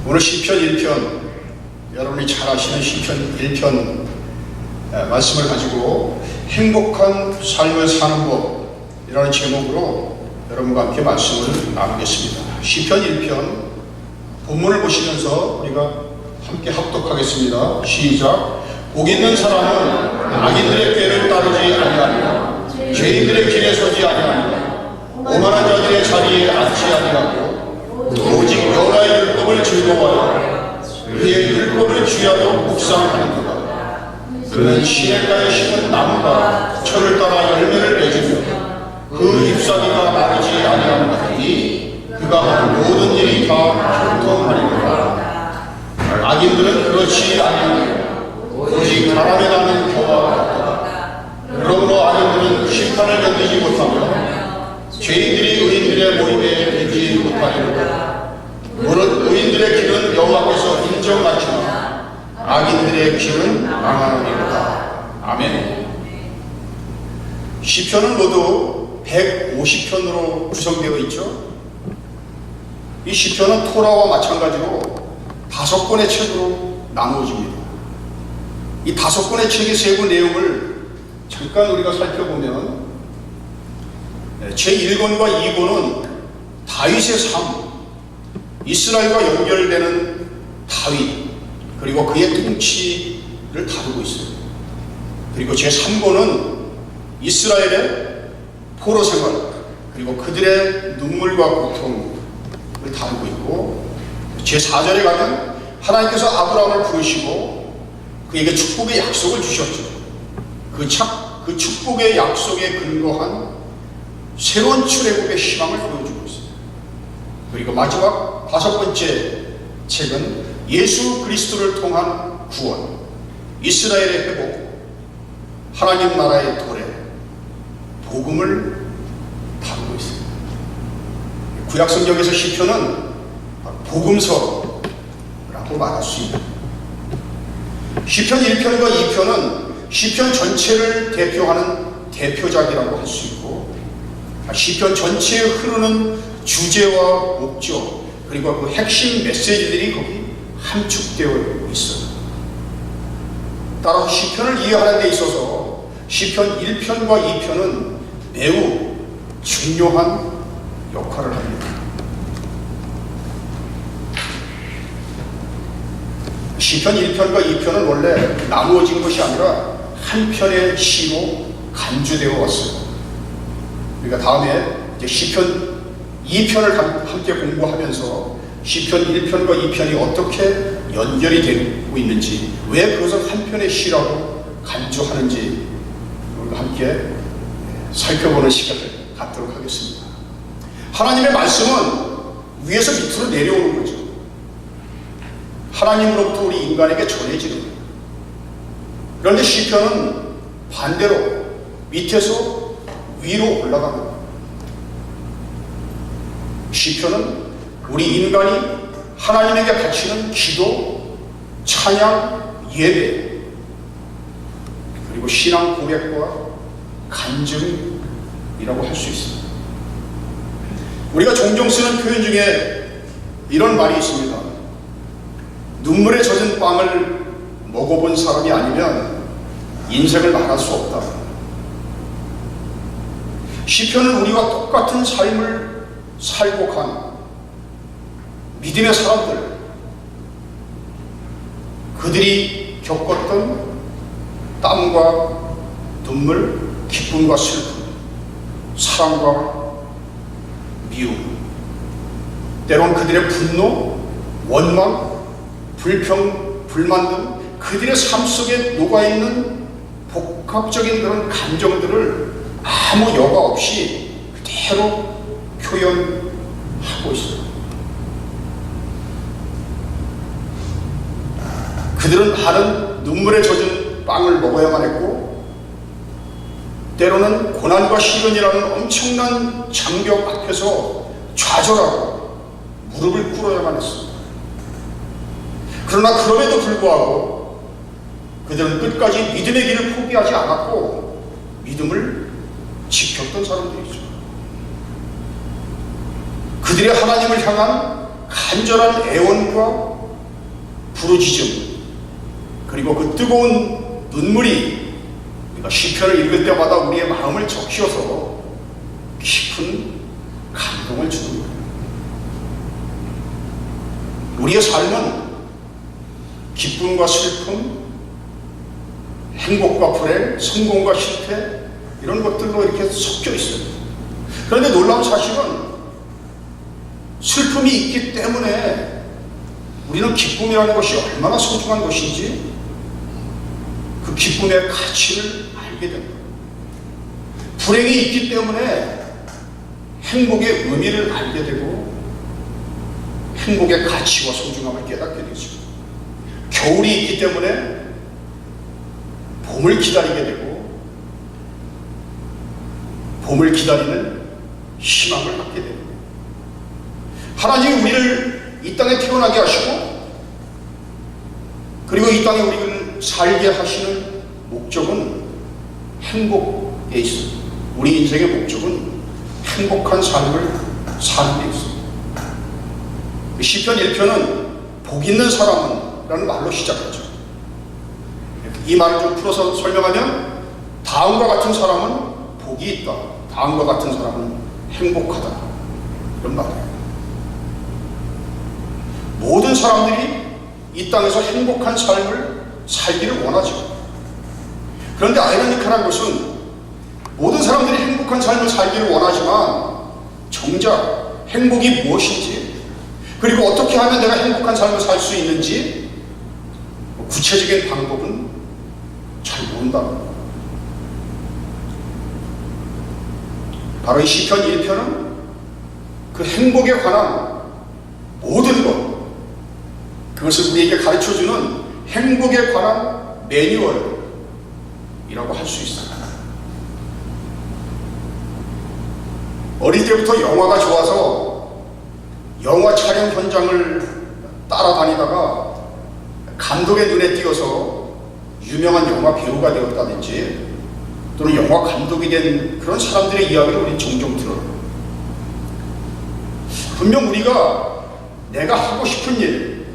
오늘 시편 1편, 여러분이 잘 아시는 시편 1편 말씀을 가지고 행복한 삶을 사는 법이라는 제목으로 여러분과 함께 말씀을 나누겠습니다. 시편 1편 본문을 보시면서 우리가 함께 합독하겠습니다. 시작. 복 있는 사람은 악인들의 꾀를 따르지 아니하며 죄인들의 길에 서지 아니하며 오만한 자들의 자리에 앉지 아니하고 오직 여호와의 율법을 즐거워하여 그의 율법을 주야로 묵상하는도다. 그는 시냇가에 심은 나무가 철을 따라 열매를 맺으며 그 잎사귀가 마르지 아니하나니 그가 하는 모든 일이 다 형통하리로다. 악인들은 그렇지 아니하며 오직 바람에 나는 겨와 같도다. 그러므로 악인들은 심판을 견디지 못하며 죄인들이 의인들의 모임에 들지 못하리로다. 무릇 의인들의 길은 여호와께서 인정하시나 악인들의 길은 망하리로다. 아멘. 시편은 모두 150편으로 구성되어 있죠. 이 시편은 토라와 마찬가지로 5권의 책으로 나누어집니다. 이 5권의 책의 세부 내용을 잠깐 우리가 살펴보면 제1권과 2권은 다윗의 삶, 이스라엘과 연결되는 다윗, 그리고 그의 통치를 다루고 있어요. 그리고 제3권은 이스라엘의 포로 생활, 그리고 그들의 눈물과 고통을 다루고 있고, 제4절에 가면 하나님께서 아브라함을 부르시고 그에게 축복의 약속을 주셨죠. 그 축복의 약속에 근거한 새로운 출애굽의 희망을 보여주고 있습니다. 그리고 마지막 5번째 책은 예수 그리스도를 통한 구원, 이스라엘의 회복, 하나님 나라의 도래, 복음을 다루고 있습니다. 구약성경에서 시편은 복음서라고 말할 수 있습니다. 시편 1편과 2편은 시편 전체를 대표하는 대표작이라고 할 수 있고, 시편 전체에 흐르는 주제와 목적, 그리고 그 핵심 메시지들이 거기 함축되어 있어요. 따라서 시편을 이해하는 데 있어서 시편 1편과 2편은 매우 중요한 역할을 합니다. 시편 1편과 2편은 원래 나누어진 것이 아니라 한 편의 시로 간주되어 왔어요. 그러니까 다음에 이제 시편 2편을 함께 공부하면서 시편 1편과 2편이 어떻게 연결이 되고 있는지, 왜 그것을 한 편의 시라고 간주하는지 우리가 함께 살펴보는 시간을 갖도록 하겠습니다. 하나님의 말씀은 위에서 밑으로 내려오는 거죠. 하나님으로부터 우리 인간에게 전해지는 거예요. 그런데 시편은 반대로 밑에서 위로 올라갑니다. 시편은 우리 인간이 하나님에게 바치는 기도, 찬양, 예배, 그리고 신앙 고백과 간증이라고 할 수 있습니다. 우리가 종종 쓰는 표현 중에 이런 말이 있습니다. 눈물에 젖은 빵을 먹어본 사람이 아니면 인생을 말할 수 없다. 시편은 우리와 똑같은 삶을 살고 간 믿음의 사람들, 그들이 겪었던 땀과 눈물, 기쁨과 슬픔, 사랑과 미움, 때론 그들의 분노, 원망, 불평, 불만 등 그들의 삶 속에 녹아있는 복합적인 그런 감정들을 아무 여과 없이 그대로 표현하고 있어요. 그들은 하는 눈물에 젖은 빵을 먹어야만 했고, 때로는 고난과 시련이라는 엄청난 장벽 앞에서 좌절하고 무릎을 꿇어야만 했습니다. 그러나 그럼에도 불구하고 그들은 끝까지 믿음의 길을 포기하지 않았고 믿음을 지켰던 사람들이죠. 그들의 하나님을 향한 간절한 애원과 부르짖음, 그리고 그 뜨거운 눈물이 우리가 시편을 읽을 때마다 우리의 마음을 적셔서 깊은 감동을 주는 거예요. 우리의 삶은 기쁨과 슬픔, 행복과 불행, 성공과 실패, 이런 것들로 이렇게 섞여 있어요. 그런데 놀라운 사실은 슬픔이 있기 때문에 우리는 기쁨이라는 것이 얼마나 소중한 것인지 그 기쁨의 가치를 알게 됩니다. 불행이 있기 때문에 행복의 의미를 알게 되고 행복의 가치와 소중함을 깨닫게 되죠. 겨울이 있기 때문에 봄을 기다리게 되고 봄을 기다리는 희망을 갖게 됩니다. 하나님이 우리를 이 땅에 태어나게 하시고 그리고 이 땅에 우리를 살게 하시는 목적은 행복에 있습니다. 우리 인생의 목적은 행복한 삶을 사는 데 있습니다. 시편 1편은 복 있는 사람은 라는 말로 시작하죠. 이 말을 좀 풀어서 설명하면 다음과 같은 사람은 복이 있다, 다음과 같은 사람은 행복하다, 이런 말이에요. 모든 사람들이 이 땅에서 행복한 삶을 살기를 원하죠. 그런데 아이러니컬한 것은 모든 사람들이 행복한 삶을 살기를 원하지만 정작 행복이 무엇인지, 그리고 어떻게 하면 내가 행복한 삶을 살 수 있는지 구체적인 방법은 잘 모른다는 거예요. 바로 이 시편 1편은 그 행복에 관한 모든 것, 그것을 우리에게 가르쳐주는 행복에 관한 매뉴얼이라고 할 수 있어요. 어릴 때부터 영화가 좋아서 영화 촬영 현장을 따라다니다가 감독의 눈에 띄어서 유명한 영화 배우가 되었다든지 또는 영화 감독이 된 그런 사람들의 이야기를 우리 종종 들어요. 분명 우리가 내가 하고 싶은 일,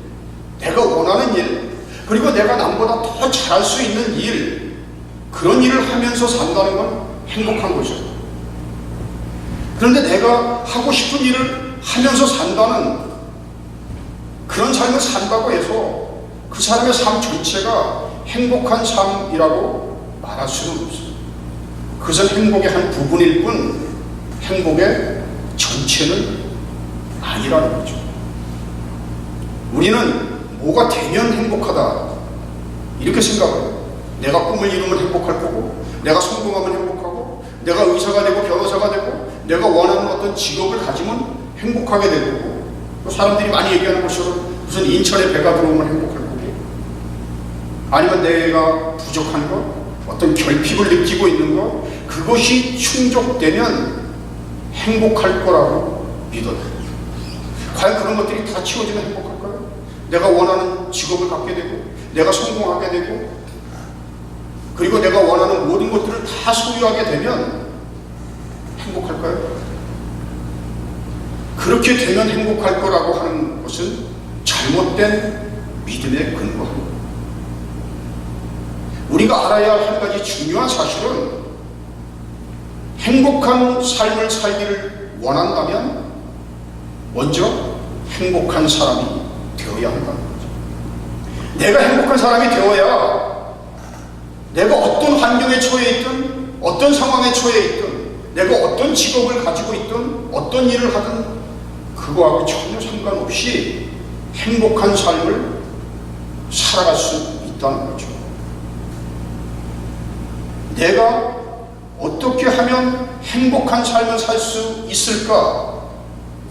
내가 원하는 일, 그리고 내가 남보다 더 잘할 수 있는 일, 그런 일을 하면서 산다는 건 행복한 거죠. 그런데 내가 하고 싶은 일을 하면서 산다는 그런 삶을 산다고 해서 그 사람의 삶 전체가 행복한 삶이라고 말할 수는 없어요. 그것은 행복의 한 부분일 뿐 행복의 전체는 아니라는 거죠. 우리는 뭐가 되면 행복하다 이렇게 생각해요. 내가 꿈을 이루면 행복할 거고, 내가 성공하면 행복하고, 내가 의사가 되고 변호사가 되고, 내가 원하는 어떤 직업을 가지면 행복하게 될 거고, 또 사람들이 많이 얘기하는 것처럼 무슨 인천에 배가 들어오면 행복할 거고, 아니면 내가 부족한 것, 어떤 결핍을 느끼고 있는 것, 그것이 충족되면 행복할 거라고 믿어요. 과연 그런 것들이 다 채워지면 행복할까요? 내가 원하는 직업을 갖게 되고, 내가 성공하게 되고, 그리고 내가 원하는 모든 것들을 다 소유하게 되면 행복할까요? 그렇게 되면 행복할 거라고 하는 것은 잘못된 믿음에 근거합니다. 우리가 알아야 할 한 가지 중요한 사실은 행복한 삶을 살기를 원한다면 먼저 행복한 사람이 되어야 한다는 거죠. 내가 행복한 사람이 되어야 내가 어떤 환경에 처해 있든, 어떤 상황에 처해 있든, 내가 어떤 직업을 가지고 있든, 어떤 일을 하든 그거하고 전혀 상관없이 행복한 삶을 살아갈 수 있다는 거죠. 내가 어떻게 하면 행복한 삶을 살 수 있을까?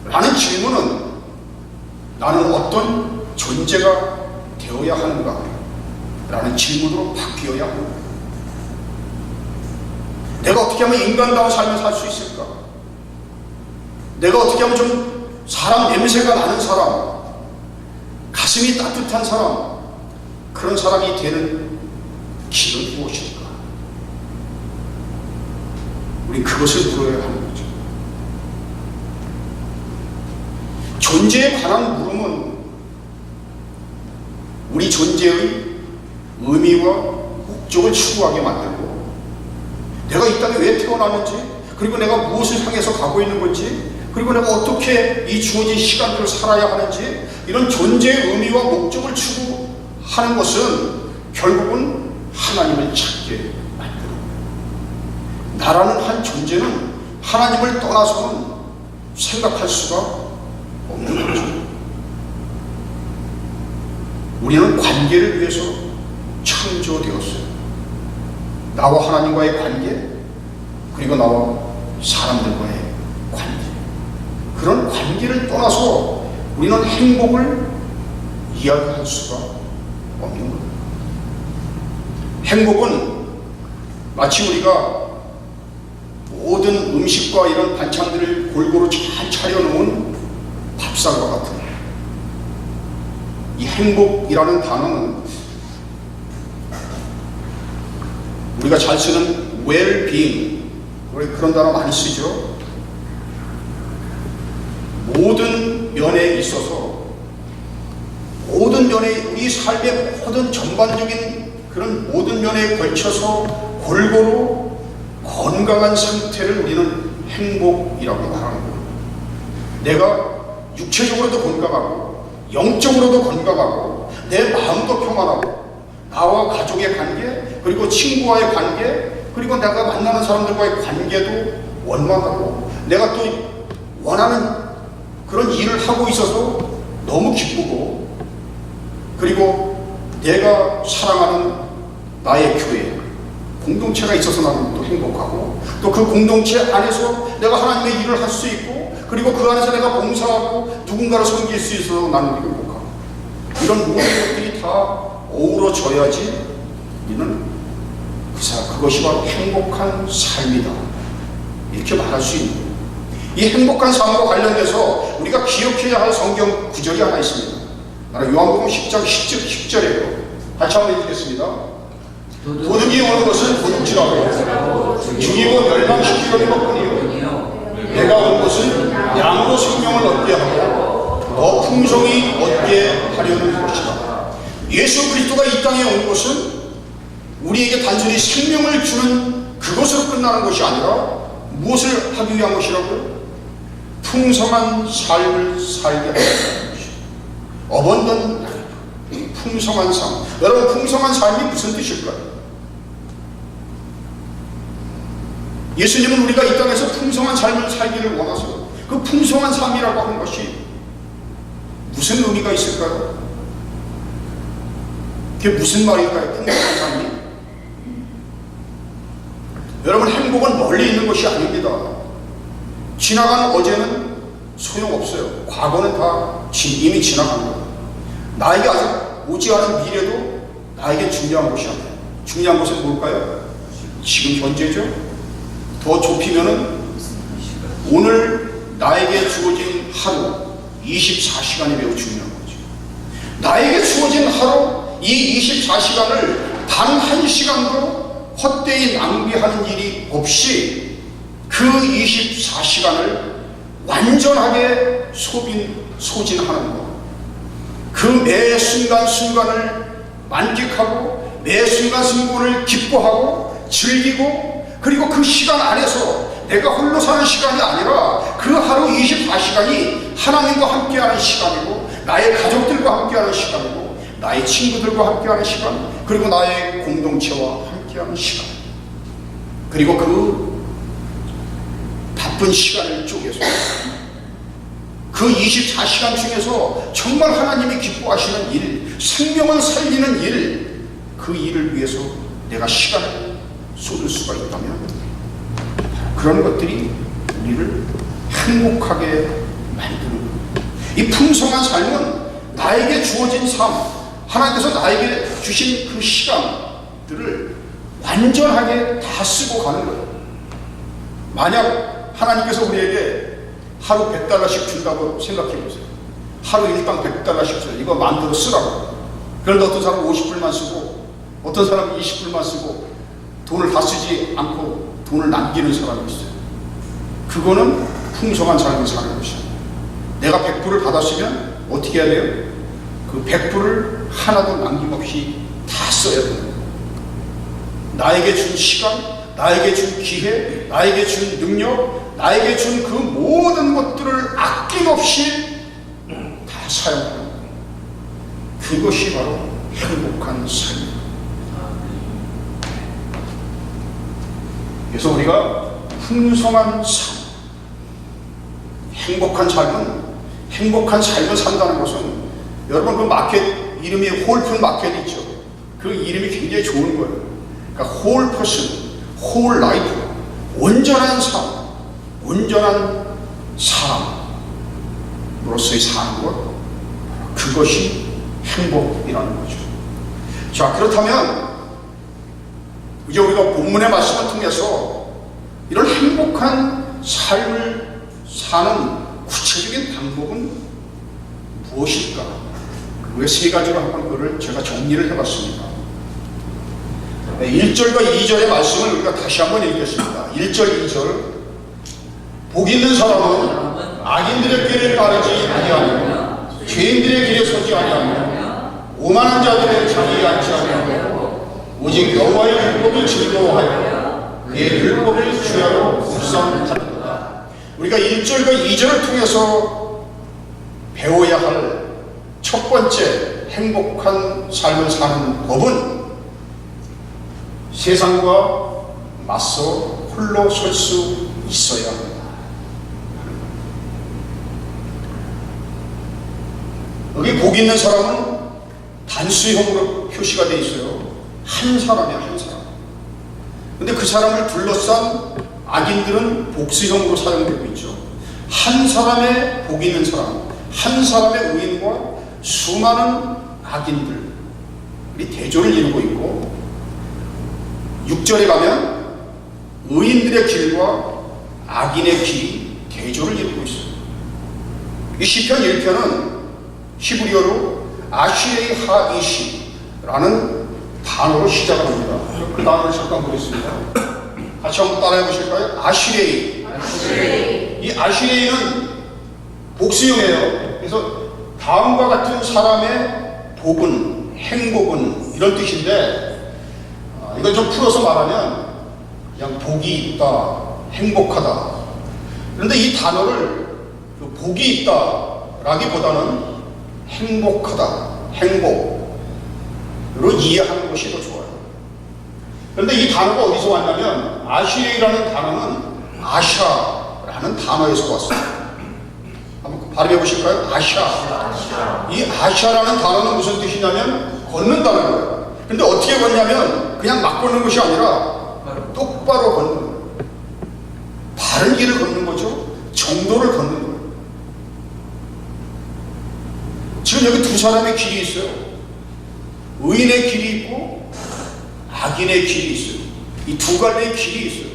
라는 질문은 나는 어떤 존재가 되어야 하는가? 라는 질문으로 바뀌어야 합니다. 내가 어떻게 하면 인간다운 삶을 살 수 있을까? 내가 어떻게 하면 좀 사람 냄새가 나는 사람, 가슴이 따뜻한 사람, 그런 사람이 되는 길은 무엇일까? 우리 그것을 물어야 하는 거죠. 존재에 관한 물음은 우리 존재의 의미와 목적을 추구하게 만들고, 내가 이 땅에 왜 태어났는지, 그리고 내가 무엇을 향해서 가고 있는 건지, 그리고 내가 어떻게 이 주어진 시간들을 살아야 하는지, 이런 존재의 의미와 목적을 추구하는 것은 결국은 하나님을 찾게 만들고, 나라는 한 존재는 하나님을 떠나서는 생각할 수가 없는 거죠. 우리는 관계를 위해서 창조되었어요. 나와 하나님과의 관계, 그리고 나와 사람들과의 관계. 그런 관계를 떠나서 우리는 행복을 이야기할 수가 없는 거예요. 행복은 마치 우리가 모든 음식과 이런 반찬들을 골고루 잘 차려놓은 밥상과 같은 거예요. 이 행복이라는 단어는 우리가 잘 쓰는 well-being, 그런 단어 많이 쓰죠. 모든 면에 있어서, 모든 면에, 우리 삶의 모든 전반적인 그런 모든 면에 걸쳐서 골고루 건강한 상태를 우리는 행복이라고 말하는 거예요. 내가 육체적으로도 건강하고 영적으로도 건강하고 내 마음도 평안하고 나와 가족의 관계, 그리고 친구와의 관계, 그리고 내가 만나는 사람들과의 관계도 원만하고, 내가 또 원하는 그런 일을 하고 있어서 너무 기쁘고, 그리고 내가 사랑하는 나의 교회, 공동체가 있어서 나는 또 행복하고, 또 그 공동체 안에서 내가 하나님의 일을 할 수 있고, 그리고 그 안에서 내가 봉사하고 누군가를 섬길 수 있어서 나는 행복하고, 이런 모든 것들이 다 어우러져야지 우리는 그것이 바로 행복한 삶이다, 이렇게 말할 수 있는 거예요. 이 행복한 삶과 관련돼서 우리가 기억해야 할 성경 구절이 하나 있습니다. 바로 요한복음 10장 10절이에요. 같이 한번 읽겠습니다. 도둑이 오는 것은 도둑질하고 죽이고 멸망시키려는 것뿐이요, 내가 온 것은 양으로 생명을 얻게 하고 더 풍성히 얻게 하려는 것이다. 예수 그리스도가 이 땅에 온 것은 우리에게 단순히 생명을 주는 그것으로 끝나는 것이 아니라 무엇을 하기 위한 것이라고요? 풍성한 삶을 살게 하는 것이죠. 어번던 풍성한 삶. 여러분, 풍성한 삶이 무슨 뜻일까요? 예수님은 우리가 이 땅에서 풍성한 삶을 살기를 원하서 그 풍성한 삶이라고 하는 것이 무슨 의미가 있을까요? 그게 무슨 말일까요? 풍성한 삶이? 여러분, 행복은 멀리 있는 것이 아닙니다. 지나간 어제는 소용없어요. 과거는 다 이미 지나간 거예요. 나에게 아직 오지 않은 미래도 나에게 중요한 것이 아니에요. 중요한 것은 뭘까요? 지금 현재죠. 더 좁히면은 오늘 나에게 주어진 하루 24시간이 매우 중요한 거죠. 나에게 주어진 하루 이 24시간을 단 1시간도 헛되이 낭비하는 일이 없이 그 24시간을 완전하게 소진하는 것, 그 매 순간순간을 만끽하고 매 순간순간을 기뻐하고 즐기고, 그리고 그 시간 안에서 내가 홀로 사는 시간이 아니라 그 하루 24시간이 하나님과 함께하는 시간이고, 나의 가족들과 함께하는 시간이고, 나의 친구들과 함께하는 시간, 그리고 나의 공동체와 함께하는 시간, 그리고 그 바쁜 시간을 쪼개서 그 24시간 중에서 정말 하나님이 기뻐하시는 일, 생명을 살리는 일, 그 일을 위해서 내가 시간을 쏟을 수가 있다면 그런 것들이 우리를 행복하게 만드는 거예요. 이 풍성한 삶은 나에게 주어진 삶, 하나님께서 나에게 주신 그 시간들을 완전하게 다 쓰고 가는 거예요. 만약 하나님께서 우리에게 하루 $100씩 준다고 생각해 보세요. 하루 일당 $100씩 줘요. 이거 마음대로 쓰라고. 그런데 어떤 사람은 50불만 쓰고, 어떤 사람은 20불만 쓰고, 돈을 다 쓰지 않고 돈을 남기는 사람이 있어요. 그거는 풍성한 삶을 사는 것이에요. 내가 100불을 받았으면 어떻게 해야 돼요? 그 100불을 하나도 남김없이 다 써야 돼요. 나에게 준 시간, 나에게 준 기회, 나에게 준 능력, 나에게 준 그 모든 것들을 아낌없이 다 사용하는 거예요. 그것이 바로 행복한 삶입니다. 그래서 우리가 풍성한 삶, 행복한 삶을 산다는 것은, 여러분 그 마켓 이름이 홀픈 마켓 있죠. 그 이름이 굉장히 좋은 거예요. 그러니까 홀 퍼슨, 홀 라이프, 온전한 삶, 온전한 사람으로서의 사는 것, 그것이 행복이라는 거죠. 자, 그렇다면 이제 우리가 본문의 말씀을 통해서 이런 행복한 삶을 사는 구체적인 방법은 무엇일까? 그 세 가지로 한번 그걸 제가 정리를 해봤습니다. 1절과 2절의 말씀을 우리가 다시 한번 읽겠습니다. 1절, 2절. 복 있는 사람은 악인들의 길을 따르지 아니하며 죄인들의 길에 서지 아니하며 오만한 자들의 자리에 앉지 아니하며 오직 여호와의 율법을 즐거워하여 그의 율법을 주야로 묵상하는도다. 우리가 1절과 2절을 통해서 배워야 할 첫 번째 행복한 삶을 사는 법은 세상과 맞서 홀로 설 수 있어야 합니다. 여기 복 있는 사람은 단수형으로 표시가 되어 있어요. 한 사람이야, 한 사람. 근데 그 사람을 둘러싼 악인들은 복수형으로 사용되고 있죠. 한 사람의 복 있는 사람, 한 사람의 의인과 수많은 악인들이 대조를 이루고 있고, 6절에 가면 의인들의 길과 악인의 길이 대조를 이루고 있어요. 이 시편 1편은 히브리어로 아시레이 하이시라는 단어로 시작을 합니다. 그 단어를 잠깐 보겠습니다. 같이 한번 따라해 보실까요? 아시레이. 이 아시레이는 복수형이에요. 그래서 다음과 같은 사람의 복은, 행복은, 이런 뜻인데, 이걸 좀 풀어서 말하면 그냥 복이 있다, 행복하다. 그런데 이 단어를 복이 있다라기보다는 행복하다, 행복으로 이해하는 것이 더 좋아요. 그런데 이 단어가 어디서 왔냐면, 아시레이라는 단어는 아샤라는 단어에서 왔어요. 한번 발음해 보실까요? 아샤. 이 아샤라는 단어는 무슨 뜻이냐면 걷는다는 거예요. 근데 어떻게 걷냐면 그냥 막 걷는 것이 아니라 똑바로 걷는 거예요. 바른 길을 걷는 거죠. 정도를 걷는 거예요. 지금 여기 두 사람의 길이 있어요. 의인의 길이 있고 악인의 길이 있어요. 이 두 갈래의 길이 있어요.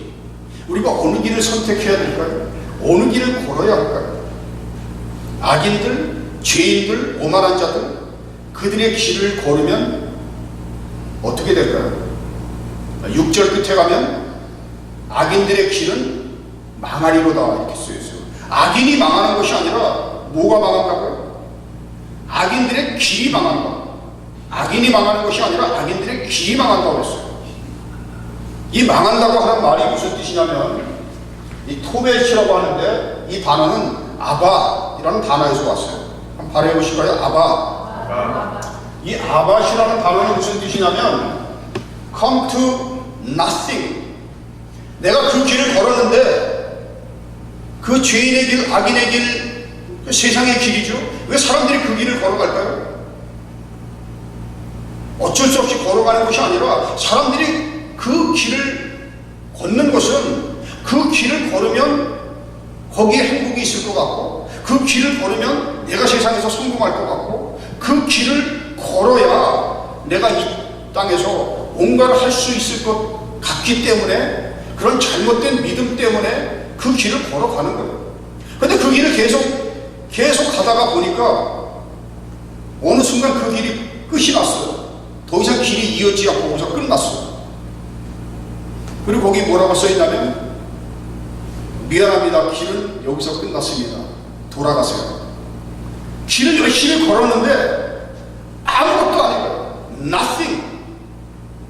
우리가 어느 길을 선택해야 될까요? 어느 길을 걸어야 할까요? 악인들, 죄인들, 오만한 자들, 그들의 길을 걸으면 어떻게 될까요? 6절 끝에 가면 악인들의 길은 망하리로다 이렇게 쓰여있어요. 악인이 망하는 것이 아니라 뭐가 망한다고요? 악인들의 길이 망한다. 악인이 망하는 것이 아니라 악인들의 길이 망한다고 했어요. 이 망한다고 하는 말이 무슨 뜻이냐면, 이 토벳이라고 하는데 이 단어는 아바이라는 단어에서 왔어요. 한번 발음해 보실까요? 아바. 이 아바시라는 단어는 무슨 뜻이냐면 come to nothing. 내가 그 길을 걸었는데 그 죄인의 길, 악인의 길, 그 세상의 길이죠. 왜 사람들이 그 길을 걸어갈까요? 어쩔 수 없이 걸어가는 것이 아니라 사람들이 그 길을 걷는 것은 그 길을 걸으면 거기에 행복이 있을 것 같고, 그 길을 걸으면 내가 세상에서 성공할 것 같고, 그 길을 걸어야 내가 이 땅에서 뭔가를 할 수 있을 것 같기 때문에, 그런 잘못된 믿음 때문에 그 길을 걸어가는 거예요. 근데 그 길을 계속 가다가 보니까 어느 순간 그 길이 끝이 났어요. 더 이상 길이 이어지지 않고 거기서 끝났어요. 그리고 거기 뭐라고 써있냐면, 미안합니다. 길은 여기서 끝났습니다. 돌아가세요. 길을 열심히 걸었는데 아무것도 아니고요. Nothing.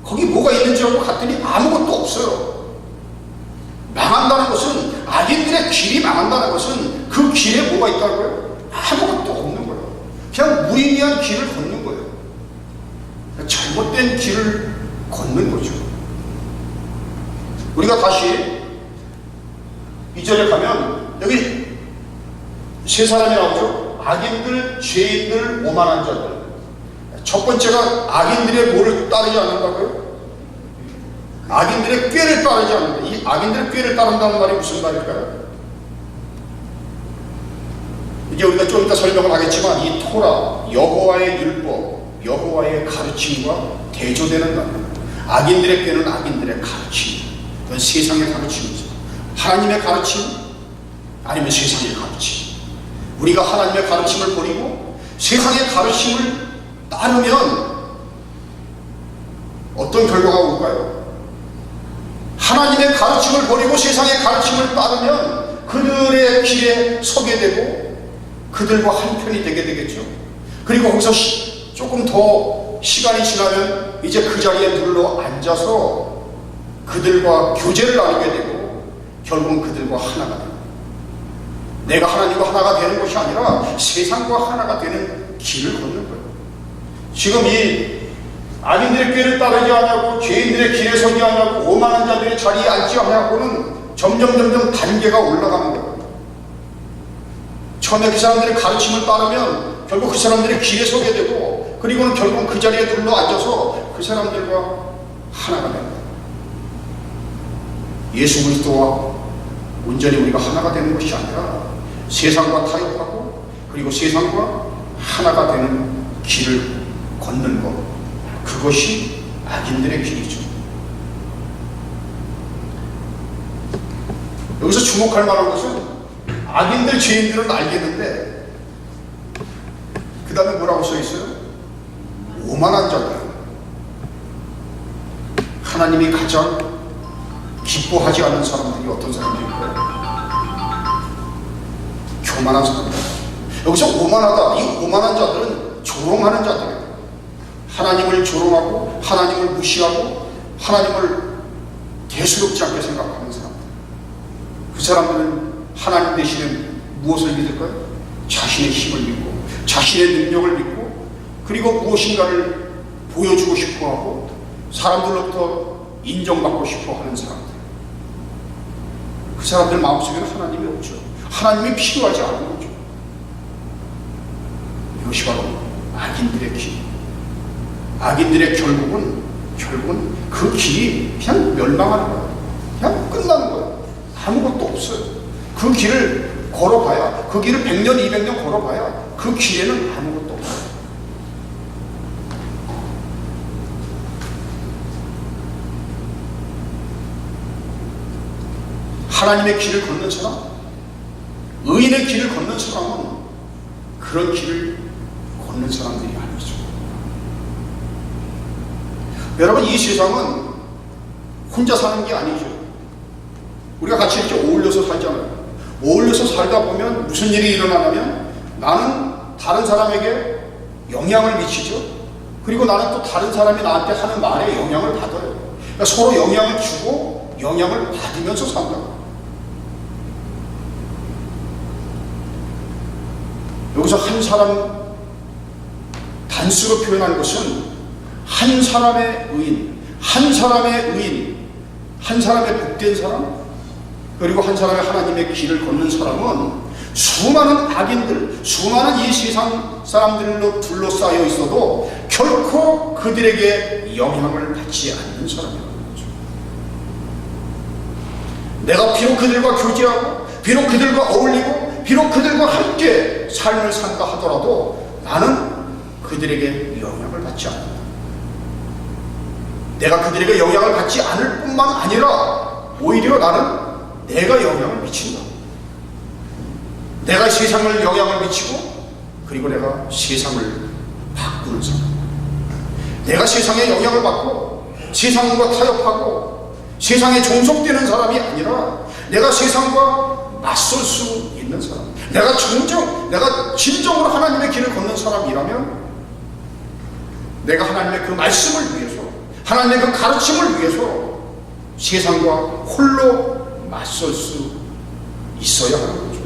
거기 뭐가 있는지 알고 갔더니 아무것도 없어요. 망한다는 것은, 악인들의 길이 망한다는 것은 그 길에 뭐가 있다고요? 아무것도 없는 거예요. 그냥 무의미한 길을 걷는 거예요. 잘못된 길을 걷는 거죠. 우리가 다시 2절에 가면 여기 세 사람이 나오죠. 악인들, 죄인들, 오만한 자들. 첫 번째가 악인들의 뭐를 따르지 않는다고요? 악인들의 꾀를 따르지 않는다. 이 악인들의 꾀를 따른다는 말이 무슨 말일까요? 이제 우리가 좀 이따 설명을 하겠지만 이 토라, 여호와의 율법, 여호와의 가르침과 대조되는 말입니다. 악인들의 꾀는 악인들의 가르침, 그건 세상의 가르침이죠. 하나님의 가르침 아니면 세상의 가르침. 우리가 하나님의 가르침을 버리고 세상의 가르침을 따르면 어떤 결과가 올까요? 하나님의 가르침을 버리고 세상의 가르침을 따르면 그들의 길에 서게 되고 그들과 한편이 되게 되겠죠. 그리고 거기서 조금 더 시간이 지나면 이제 그 자리에 눌러 앉아서 그들과 교제를 나누게 되고 결국은 그들과 하나가 됩니다. 내가 하나님과 하나가 되는 것이 아니라 세상과 하나가 되는 길을 걷는 거예요. 지금 이 악인들의 꾀를 따르지 않냐고, 죄인들의 길에 서지 않냐고, 오만한 자들의 자리에 앉지 않냐고는 점점 단계가 올라가는 거예요. 처음에 그 사람들의 가르침을 따르면 결국 그 사람들의 길에 서게 되고, 그리고는 결국 그 자리에 둘러 앉아서 그 사람들과 하나가 됩니다. 예수 그리스도와 온전히 우리가 하나가 되는 것이 아니라 세상과 타협하고 그리고 세상과 하나가 되는 길을 걷는 것, 그것이 악인들의 길이죠. 여기서 주목할 만한 것은 악인들, 죄인들은 알겠는데 그 다음에 뭐라고 써 있어요? 오만한 자들. 하나님이 가장 기뻐하지 않는 사람들이 어떤 사람들일까요? 교만한 사람들. 여기서 오만하다, 이 오만한 자들은 조롱하는 자들이에요. 하나님을 조롱하고 하나님을 무시하고 하나님을 대수롭지 않게 생각하는 사람들. 그 사람들은 하나님 대신에 무엇을 믿을까요? 자신의 힘을 믿고 자신의 능력을 믿고 그리고 무엇인가를 보여주고 싶어하고 사람들로부터 인정받고 싶어하는 사람들. 그 사람들 마음속에는 하나님이 없죠. 하나님이 필요하지 않은 거죠. 이것이 바로 악인들의 길. 악인들의 결국은 그 길이 그냥 멸망하는 거예요. 그냥 끝나는 거예요. 아무것도 없어요. 그 길을 걸어봐야, 그 길을 100년, 200년 걸어봐야 그 길에는 아무것도 없어요. 하나님의 길을 걷는 사람, 의인의 길을 걷는 사람은 그런 길을 걷는 사람들이 아니죠. 여러분, 이 세상은 혼자 사는 게 아니죠. 우리가 같이 이렇게 어울려서 살잖아요. 어울려서 살다 보면 무슨 일이 일어나냐면 나는 다른 사람에게 영향을 미치죠. 그리고 나는 또 다른 사람이 나한테 하는 말에 영향을 받아요. 그러니까 서로 영향을 주고 영향을 받으면서 산다. 여기서 한 사람 단수로 표현한 것은 한 사람의 의인, 한 사람의 복된 사람, 그리고 한 사람의 하나님의 길을 걷는 사람은 수많은 악인들, 수많은 이 세상 사람들로 둘러싸여 있어도 결코 그들에게 영향을 받지 않는 사람이라는 거죠. 내가 비록 그들과 교제하고 비록 그들과 어울리고 비록 그들과 함께 삶을 산다 하더라도 나는 그들에게 영향을 받지 않는다. 내가 그들에게 영향을 받지 않을 뿐만 아니라 오히려 나는 내가 영향을 미친다. 내가 세상을 영향을 미치고 그리고 내가 세상을 바꾸는 사람. 내가 세상에 영향을 받고 세상과 타협하고 세상에 종속되는 사람이 아니라 내가 세상과 맞설 수 있는 있는 사람, 내가 진정으로 하나님의 길을 걷는 사람이라면 내가 하나님의 그 말씀을 위해서, 하나님의 그 가르침을 위해서 세상과 홀로 맞설 수 있어야 하는 거죠.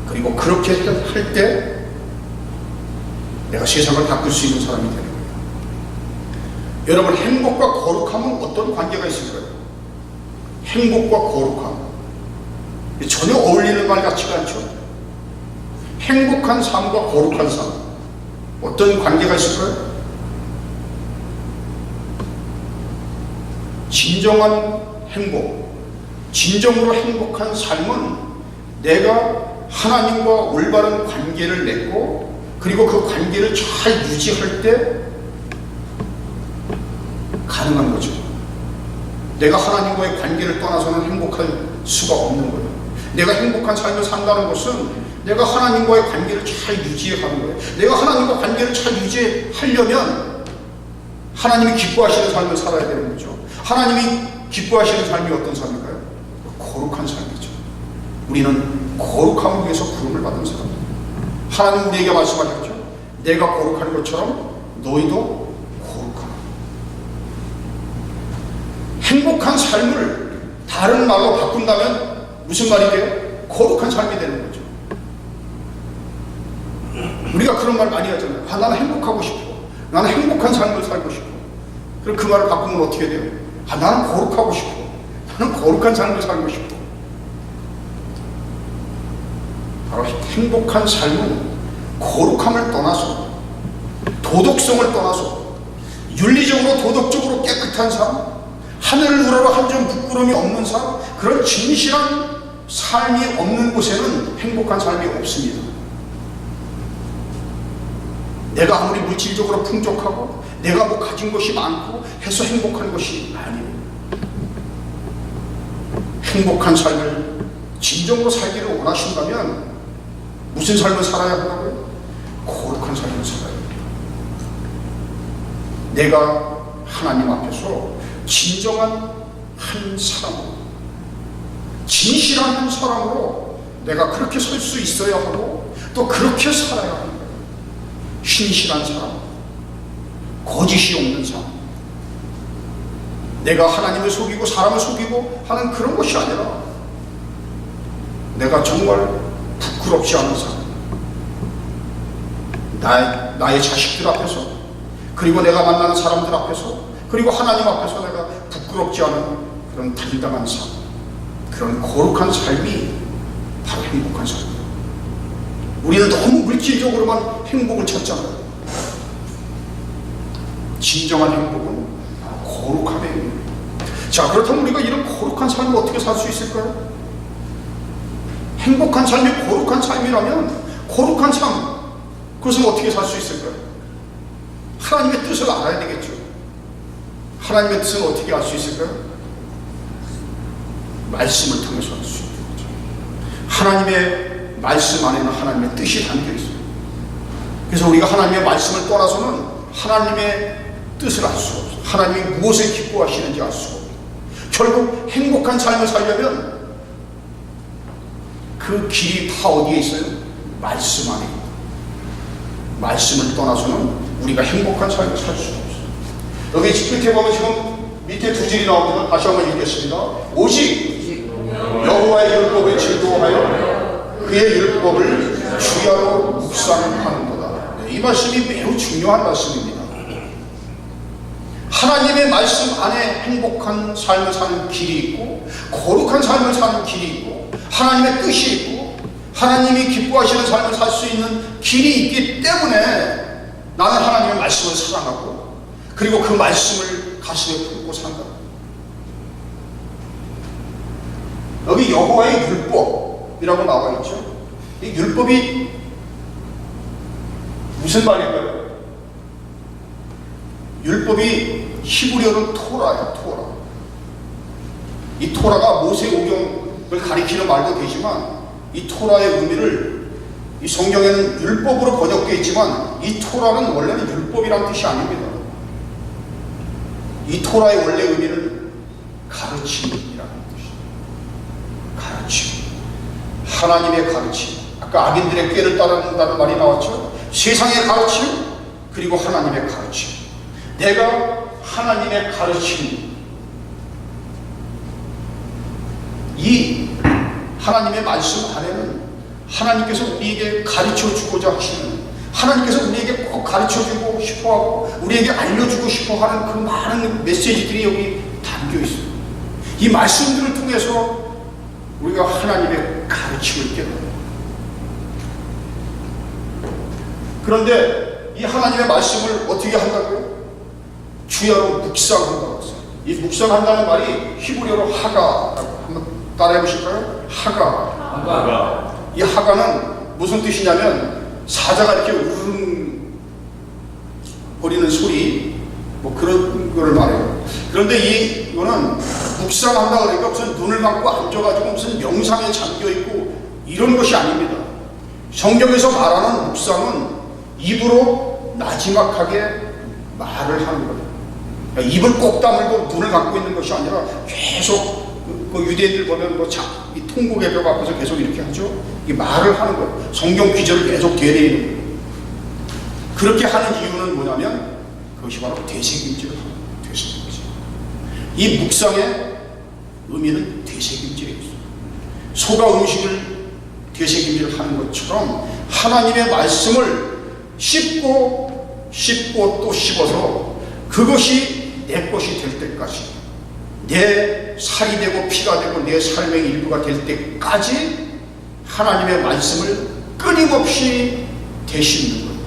그리고 그렇게 할 때 내가 세상을 바꿀 수 있는 사람이 되는 거예요. 여러분, 행복과 거룩함은 어떤 관계가 있을까요? 행복과 거룩함, 전혀 어울리는 말 같지가 않죠. 행복한 삶과 거룩한 삶, 어떤 관계가 있을까요? 진정한 행복, 진정으로 행복한 삶은 내가 하나님과 올바른 관계를 맺고, 그리고 그 관계를 잘 유지할 때 가능한 거죠. 내가 하나님과의 관계를 떠나서는 행복할 수가 없는 거예요. 내가 행복한 삶을 산다는 것은 내가 하나님과의 관계를 잘 유지해 가는 거예요. 내가 하나님과 관계를 잘 유지하려면 하나님이 기뻐하시는 삶을 살아야 되는 거죠. 하나님이 기뻐하시는 삶이 어떤 삶일까요? 거룩한 삶이죠. 우리는 거룩함을 위해서 부름을 받은 사람입니다. 하나님 우리에게 말씀하셨죠. 내가 거룩한 것처럼 너희도 거룩하라. 행복한 삶을 다른 말로 바꾼다면 무슨 말이 돼요? 거룩한 삶이 되는 거죠. 우리가 그런 말 많이 하잖아요. 나는 행복하고 싶어. 나는 행복한 삶을 살고 싶어. 그럼 그 말을 바꾸면 어떻게 돼요? 나는 거룩하고 싶어. 나는 거룩한 삶을 살고 싶어. 바로 행복한 삶은 거룩함을 떠나서, 도덕성을 떠나서, 윤리적으로 도덕적으로 깨끗한 삶, 하늘을 우러러 한 점 부끄러움이 없는 삶, 그런 진실한 삶이 없는 곳에는 행복한 삶이 없습니다. 내가 아무리 물질적으로 풍족하고 내가 뭐 가진 것이 많고 해서 행복한 것이 아니에요. 행복한 삶을 진정으로 살기를 원하신다면 무슨 삶을 살아야 한다고요? 거룩한 삶을 살아야 합니다. 내가 하나님 앞에서 진정한 한 사람으로, 진실한 한 사람으로 내가 그렇게 설 수 있어야 하고 또 그렇게 살아야 하는 거예요. 신실한 사람, 거짓이 없는 삶, 내가 하나님을 속이고 사람을 속이고 하는 그런 것이 아니라 내가 정말 부끄럽지 않은 삶, 나의 자식들 앞에서, 그리고 내가 만나는 사람들 앞에서, 그리고 하나님 앞에서 내가 부끄럽지 않은 그런 당당한 삶, 그런 거룩한 삶이 바로 행복한 삶이에요. 우리는 너무 물질적으로만 행복을 찾잖아요. 진정한 행복은 거룩함에 있는 거예요. 자, 그렇다면 우리가 이런 거룩한 삶을 어떻게 살 수 있을까요? 행복한 삶이 거룩한 삶이라면 거룩한 삶, 그것은 어떻게 살 수 있을까요? 하나님의 뜻을 알아야 되겠죠. 하나님의 뜻은 어떻게 알 수 있을까요? 말씀을 통해서 알 수 있는 거죠. 하나님의 말씀 안에는 하나님의 뜻이 담겨 있어요. 그래서 우리가 하나님의 말씀을 떠나서는 하나님의 뜻을 알 수가 없어요. 하나님이 무엇을 기뻐하시는지 알 수가 없어요. 결국 행복한 삶을 살려면 그 길이 다 어디에 있어요? 말씀 안에 있다. 말씀을 떠나서는 우리가 행복한 삶을 살 수가 없어요. 여기 밑에 보면 지금 밑에 두 줄이 나옵니다. 다시 한번 읽겠습니다. 오직 여호와의 율법을 즐거워하여 그의 율법을 주야로 묵상하는도다. 이 말씀이 매우 중요한 말씀입니다. 하나님의 말씀 안에 행복한 삶을 사는 길이 있고, 거룩한 삶을 사는 길이 있고, 하나님의 뜻이 있고, 하나님이 기뻐하시는 삶을 살 수 있는 길이 있기 때문에 나는 하나님의 말씀을 사랑하고, 그리고 그 말씀을 가슴에 품고 산다. 여기 여호와의 율법이라고 나와 있죠. 이 율법이 무슨 말일까요? 율법이 히브리어는 토라예요. 토라. 이 토라가 모세오경을 가리키는 말도 되지만, 이 토라의 의미를, 이 성경에는 율법으로 번역되어 있지만 이 토라는 원래는 율법이라는 뜻이 아닙니다. 이 토라의 원래 의미는 가르침이라는 뜻이에요. 하나님의 가르침, 아까 악인들의 꾀를 따른다는 말이 나왔죠. 세상의 가르침 그리고 하나님의 가르침. 내가 하나님의 가르침, 이 하나님의 말씀 안에는 하나님께서 우리에게 가르쳐 주고자 하시는, 하나님께서 우리에게 꼭 가르쳐 주고 싶어 하고 우리에게 알려주고 싶어 하는 그 많은 메시지들이 여기 담겨 있어요. 이 말씀들을 통해서 우리가 하나님의 가르침을 깨달아요. 그런데 이 하나님의 말씀을 어떻게 한다고요? 주야로 묵상한다고 했어요. 이 묵상한다는 말이 히브리어로 하가라고, 한번 따라해 보실까요? 하가. 이 하가는 무슨 뜻이냐면 사자가 이렇게 울음거리는 소리, 뭐 그런 거를 말해요. 그런데 이거는 묵상한다 그러니까 무슨 눈을 감고 앉아가지고 무슨 명상에 잠겨있고 이런 것이 아닙니다. 성경에서 말하는 묵상은 입으로 나지막하게 말을 하는 거예요. 그러니까 입을 꼭 다물고 눈을 감고 있는 것이 아니라 계속 그 유대인들 보면 이 통곡의 벽 앞에서 계속 이렇게 하죠. 이 말을 하는 거예요. 성경 귀절을 계속 되뇌이는 거예요. 그렇게 하는 이유는 뭐냐면 그것이 바로 되새김질을 하는 거예요. 되새김질. 이 묵상의 의미는 되새김질에 있어요. 소가 음식을 되새김질을 하는 것처럼 하나님의 말씀을 씹고 또 씹어서 그것이 내 것이 될 때까지, 내 살이 되고 피가 되고 내 삶의 일부가 될 때까지 하나님의 말씀을 끊임없이 되씹는 거예요.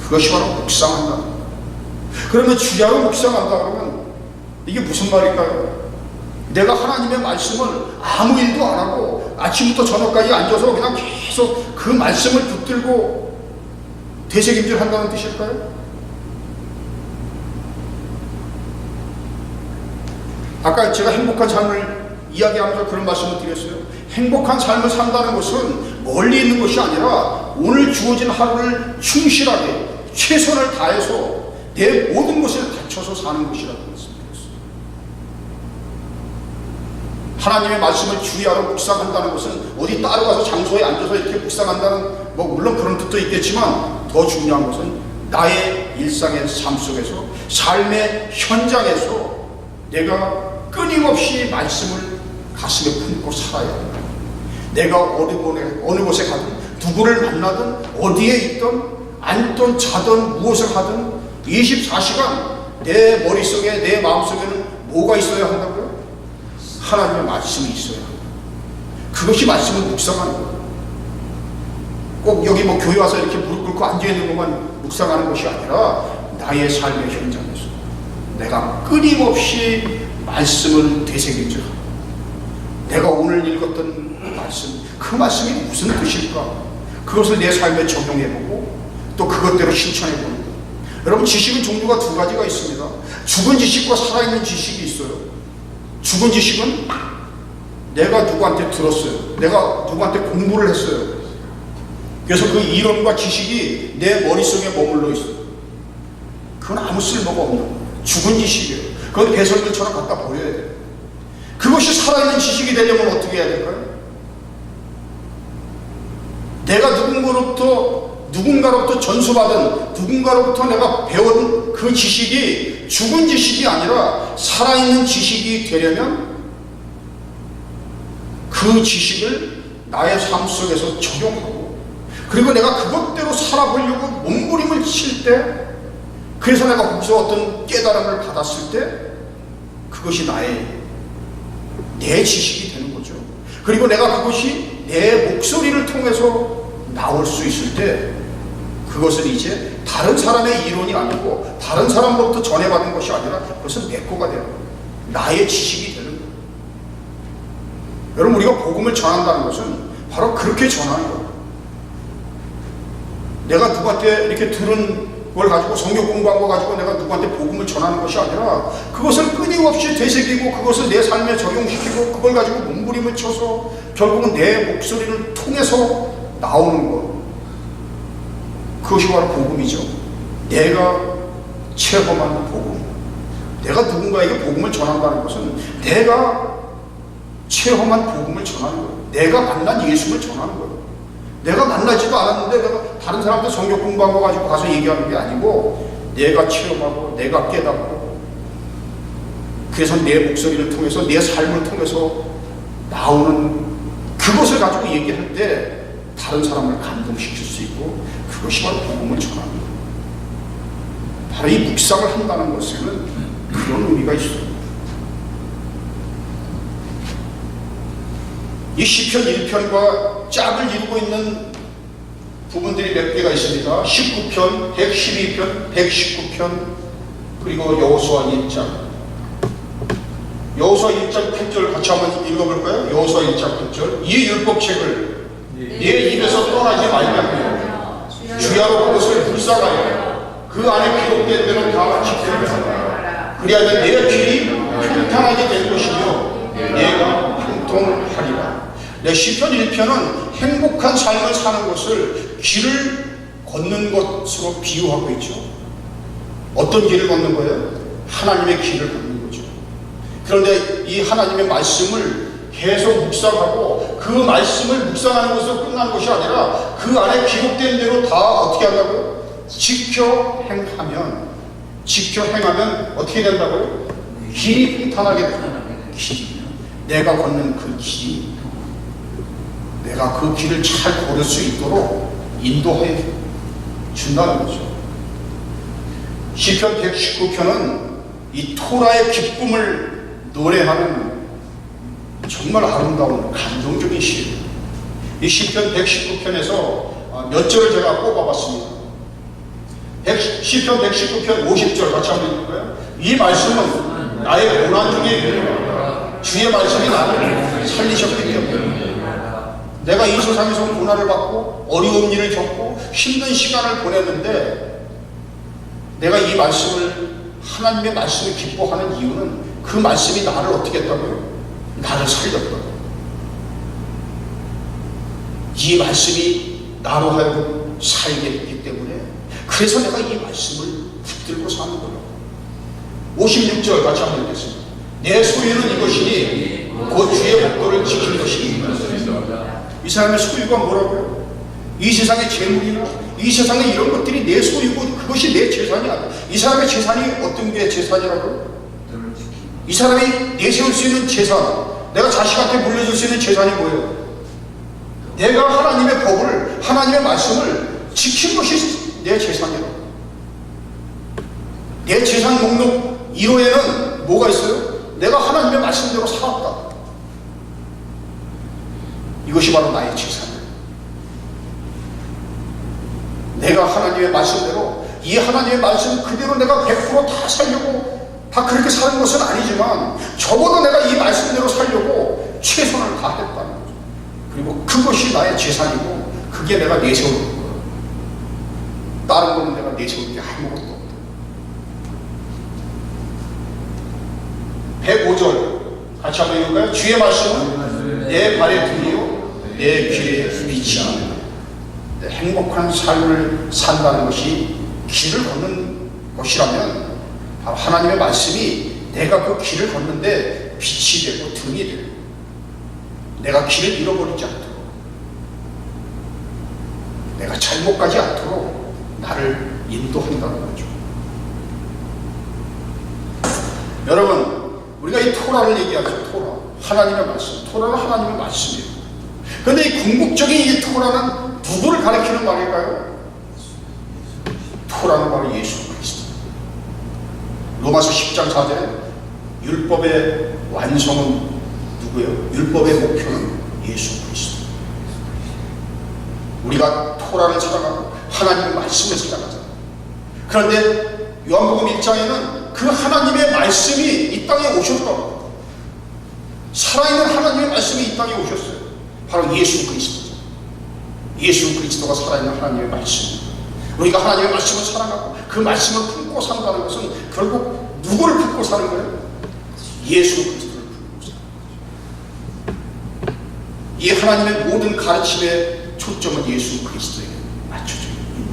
그것이 바로 묵상한다. 그러면 주야로 묵상한다 그러면 이게 무슨 말일까요? 내가 하나님의 말씀을 아무 일도 안 하고 아침부터 저녁까지 앉아서 그냥 계속 그 말씀을 붙들고 되새김질 한다는 뜻일까요? 아까 제가 행복한 삶을 이야기하면서 그런 말씀을 드렸어요. 행복한 삶을 산다는 것은 멀리 있는 것이 아니라 오늘 주어진 하루를 충실하게 최선을 다해서 내 모든 것을 바쳐서 사는 것이라고 말씀드렸어요. 하나님의 말씀을 주야로 묵상한다는 것은 어디 따로 가서 장소에 앉아서 이렇게 묵상한다는, 뭐 물론 그런 뜻도 있겠지만 더 중요한 것은 나의 일상의 삶 속에서, 삶의 현장에서 내가 끊임없이 말씀을 가슴에 품고 살아야 한다. 내가 어느 곳에 가든 누구를 만나든 어디에 있든 앉든 자든 무엇을 하든 24시간 내 머릿속에 내 마음속에는 뭐가 있어야 한다고요? 하나님의 말씀이 있어야 한다. 그것이 말씀을 묵상하는 거예요. 꼭 여기 뭐 교회 와서 이렇게 무릎 꿇고 앉아있는 것만 묵상하는 것이 아니라 나의 삶의 현장에서 내가 끊임없이 말씀을 되새김질하고, 내가 오늘 읽었던 말씀, 그 말씀이 무슨 뜻일까? 그것을 내 삶에 적용해보고 또 그것대로 실천해보는 거예요. 여러분, 지식은 종류가 두 가지가 있습니다. 죽은 지식과 살아있는 지식이 있어요. 죽은 지식은 내가 누구한테 들었어요. 내가 누구한테 공부를 했어요. 그래서 그 이론과 지식이 내 머릿속에 머물러 있어요. 그건 아무 쓸모가 없는 거예요. 죽은 지식이에요. 그건 배설물처럼 갖다 버려야 돼요. 그것이 살아있는 지식이 되려면 어떻게 해야 될까요? 내가 누군가로부터 전수받은, 누군가로부터 내가 배운 그 지식이 죽은 지식이 아니라 살아있는 지식이 되려면 그 지식을 나의 삶 속에서 적용하고, 그리고 내가 그것대로 살아보려고 몸부림을 칠 때, 그래서 내가 거기서 어떤 깨달음을 받았을 때 그것이 내 지식이 되는 거죠. 그리고 내가 그것이 내 목소리를 통해서 나올 수 있을 때 그것은 이제 다른 사람의 이론이 아니고 다른 사람으로부터 전해받은 것이 아니라 그것은 내 거가 되는 거예요. 나의 지식이 되는 거예요. 여러분, 우리가 복음을 전한다는 것은 바로 그렇게 전하는 거예요. 내가 누구한테 이렇게 들은 그걸 가지고 성경 공부한 거 가지고 내가 누구한테 복음을 전하는 것이 아니라 그것을 끊임없이 되새기고 그것을 내 삶에 적용시키고 그걸 가지고 몸부림을 쳐서 결국은 내 목소리를 통해서 나오는 것, 그것이 바로 복음이죠. 내가 체험한 복음. 내가 누군가에게 복음을 전한다는 것은 내가 체험한 복음을 전하는 거예요. 내가 만난 예수를 전하는 거예요. 내가 만나지도 않았는데 내가 다른 사람들 성경 공부한 거 가지고 가서 얘기하는 게 아니고 내가 체험하고 내가 깨닫고 그래서 내 목소리를 통해서 내 삶을 통해서 나오는 그것을 가지고 얘기할 때 다른 사람을 감동시킬 수 있고 그것이 바로 복음을 전하는 거예요. 바로 이 묵상을 한다는 것에는 그런 의미가 있어요. 이 시편 1편과 짝을 이루고 있는 부분들이 몇 개가 있습니다. 19편, 112편, 119편, 그리고 여호수아 1장. 여호수아 1장 8절 같이 한번 읽어볼까요? 여호수아 1장 8절. 이 율법책을 네 입에서 떠나지 말며 주야로 그것을 불쌍하여 그 안에 기록된 대로 다 지키려 하라. 그리하면 내 길이 평탄하게 될 것이며 내가 형통하리라. 네, 시편 1편은 행복한 삶을 사는 것을 길을 걷는 것으로 비유하고 있죠. 어떤 길을 걷는 거예요? 하나님의 길을 걷는 거죠. 그런데 이 하나님의 말씀을 계속 묵상하고 그 말씀을 묵상하는 것으로 끝나는 것이 아니라 그 안에 기록된 대로 다 어떻게 한다고요? 지켜 행하면 어떻게 된다고요? 길이 평탄하게 된다. 내가 걷는 그 길이 내가 그 길을 잘 걸을 수 있도록 인도해 준다는 거죠. 시편 119편은 이 토라의 기쁨을 노래하는 정말 아름다운 감동적인 시예요. 이 시편 119편에서 몇 절을 제가 뽑아봤습니다. 시편 119편 50절 같이 한번 읽을까요? 이 말씀은 나의 고난 중에 주의 말씀이 나를 살리셨기 때문에 내가 이 세상에서 고난을 받고 어려운 일을 겪고 힘든 시간을 보냈는데 내가 이 말씀을 하나님의 말씀을 기뻐하는 이유는 그 말씀이 나를 어떻게 했다고요? 나를 살렸다고. 이 말씀이 나로 하여금 살게 했기 때문에 그래서 내가 이 말씀을 붙들고 사는 거예요. 56절 같이 한번 읽겠습니다. 내 소유는 이것이니 곧 주의 복도를 지키는 것이니. 이 사람의 소유가 뭐라고요? 이 세상의 재물이나 이 세상의 이런 것들이 내 소유고 그것이 내 재산이 아니야. 이 사람의 재산이 어떤 게 재산이라고요? 이 사람이 내세울 수 있는 재산, 내가 자식한테 물려줄 수 있는 재산이 뭐예요? 내가 하나님의 법을, 하나님의 말씀을 지킨 것이 내 재산이라고. 내 재산 목록 1호에는 뭐가 있어요? 내가 하나님의 말씀대로 살았다. 이것이 바로 나의 재산이에요. 내가 하나님의 말씀대로 이 하나님의 말씀 그대로 내가 100% 다 살려고 다 그렇게 사는 것은 아니지만 적어도 내가 이 말씀대로 살려고 최선을 다했다는 거죠. 그리고 그것이 나의 재산이고 그게 내가 내세우는 거예요. 다른 거는 내가 내세울 게 아무것도 없다. 105절 같이 한번 읽을까요? 주의 말씀은 내 발의 등이요 내 길의 빛이다. 행복한 삶을 산다는 것이 길을 걷는 것이라면 바로 하나님의 말씀이 내가 그 길을 걷는데 빛이 되고 등이 되고 내가 길을 잃어버리지 않도록 내가 잘못 가지 않도록 나를 인도한다는 거죠. 여러분, 우리가 이 토라를 얘기하죠. 토라, 하나님의 말씀. 토라는 하나님의 말씀이에요. 그런데 이 궁극적인 이 토라는 누구를 가리키는 말일까요? 토라는 바로 예수 그리스도. 로마서 10장 4절에 율법의 완성은 누구예요? 율법의 목표는 예수 그리스도. 우리가 토라를 찾아가고 하나님의 말씀을 찾아가잖아요. 그런데 요한복음 1장에는 그 하나님의 말씀이 이 땅에 오셨다고. 살아있는 하나님의 말씀이 이 땅에 오셨어요. 바로 예수 그리스도죠. 예수 그리스도가 살아있는 하나님의 말씀. 우리가 하나님의 말씀을 사랑하고 그 말씀을 품고 산다는 것은 결국 누구를 품고 사는 거예요? 예수 그리스도를 품고 사는 거죠. 이 하나님의 모든 가르침의 초점은 예수 그리스도에게 맞춰져 있습니다.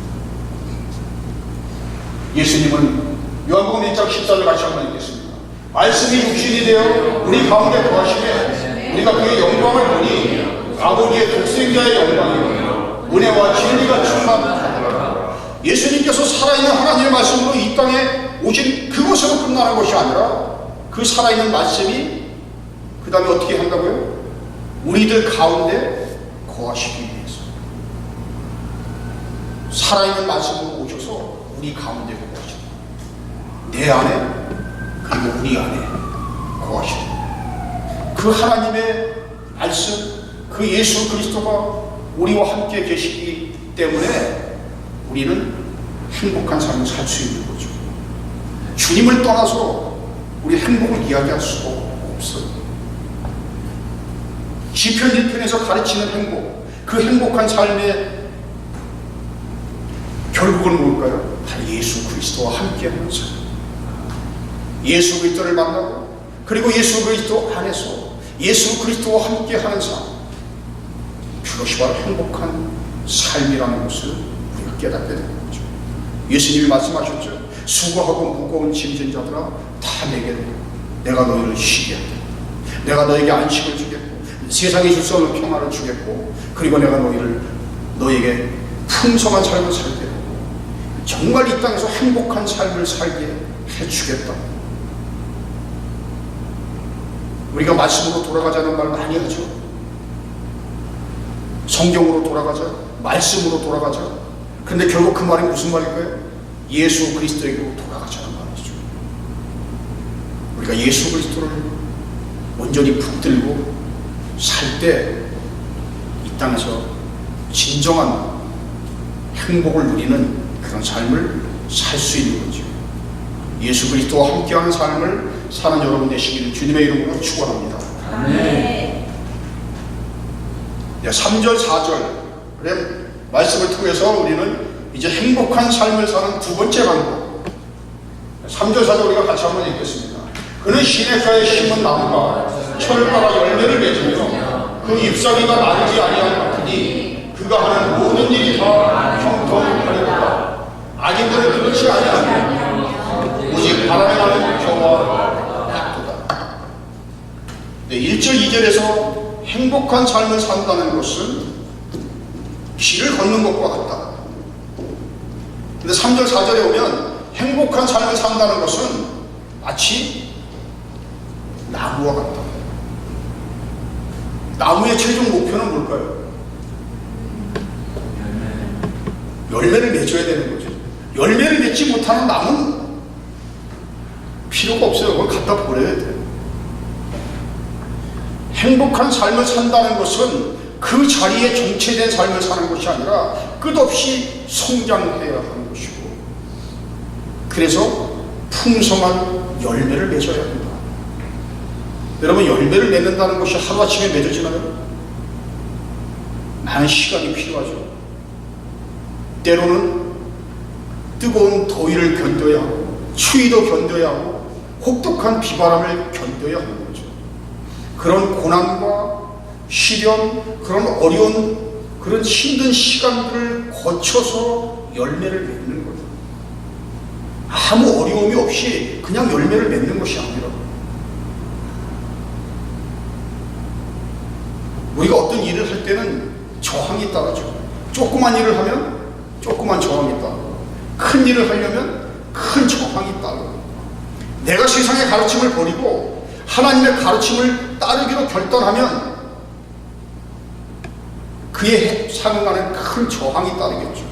예수님은 요한복음 1장 14절 같이 한번 읽겠습니다. 말씀이 육신이 되어 우리 가운데 거하시되 우리가 그의 영광을 보니 아버지의 독생자의 영광이요 은혜와 진리가 충만하다. 예수님께서 살아있는 하나님의 말씀으로 이 땅에 오신 그것으로 끝나는 것이 아니라 그 살아있는 말씀이 그 다음에 어떻게 한다고요? 우리들 가운데 거하시기 위해서 살아있는 말씀으로 오셔서 우리 가운데 거하시다. 내 안에 그리고 우리 안에 거하시다. 그 하나님의 말씀, 그 예수 그리스도가 우리와 함께 계시기 때문에 우리는 행복한 삶을 살 수 있는 거죠. 주님을 떠나서 우리 행복을 이야기할 수가 없어요. 시편 1편에서 가르치는 행복, 그 행복한 삶의 결국은 뭘까요? 다 예수 그리스도와 함께하는 삶. 예수 그리스도를 만나고 그리고 예수 그리스도 안에서 예수 그리스도와 함께하는 삶, 그것이 바로 행복한 삶이라는 것을 우리가 깨닫게 되는 거죠. 예수님이 말씀하셨죠. 수고하고 무거운 짐진 자들아 다 내게로 내가 너희를 쉬게 하겠다. 내가 너에게 안식을 주겠고 세상에 줄 수 없는 평화를 주겠고 그리고 내가 너에게 풍성한 삶을 살게 하고 정말 이 땅에서 행복한 삶을 살게 해주겠다. 우리가 말씀으로 돌아가자는 말 많이 하죠. 성경으로 돌아가자, 말씀으로 돌아가자. 근데 결국 그 말이 무슨 말일까요? 예수 그리스도에게로 돌아가자는 말이죠. 우리가 예수 그리스도를 온전히 붙들고 살 때 이 땅에서 진정한 행복을 누리는 그런 삶을 살 수 있는 거죠. 예수 그리스도와 함께하는 삶을 사는 여러분 되시기를 주님의 이름으로 축원합니다. 아멘. 3절 4절 그래 말씀을 통해서 우리는 이제 행복한 삶을 사는 두 번째 방법. 3절 4절 우리가 같이 한번 읽겠습니다. 그는 시냇가에 심은 나무가 철을 따라 열매를 맺으며 그 잎사귀가 마르지 아니할 같으니 그가 하는 모든 일이 다 형통하리로다. 악인들은 그렇지 아니하며 오직 바람에 나는 겨와 낙도다. 1절 2절에서 행복한 삶을 산다는 것은 길을 걷는 것과 같다. 근데 3절 4절에 오면 행복한 삶을 산다는 것은 마치 나무와 같다. 나무의 최종 목표는 뭘까요? 열매를 맺어야 되는 거죠. 열매를 맺지 못하는 나무는 필요가 없어요. 그걸 갖다 버려야 돼요. 행복한 삶을 산다는 것은 그 자리에 정체된 삶을 사는 것이 아니라 끝없이 성장해야 하는 것이고, 그래서 풍성한 열매를 맺어야 합니다. 여러분, 열매를 맺는다는 것이 하루아침에 맺어지나요? 많은 시간이 필요하죠. 때로는 뜨거운 더위를 견뎌야 하고 추위도 견뎌야 하고 혹독한 비바람을 견뎌야 하는 거죠. 그런 고난과 시련, 그런 어려운, 그런 힘든 시간들을 거쳐서 열매를 맺는 거예요. 아무 어려움이 없이 그냥 열매를 맺는 것이 아니라, 우리가 어떤 일을 할 때는 저항이 따르죠. 조그만 일을 하면 조그만 저항이 따르고, 큰 일을 하려면 큰 저항이 따르고, 내가 세상의 가르침을 버리고 하나님의 가르침을 따르기로 결단하면 그에 상응하는 큰 저항이 따르겠죠.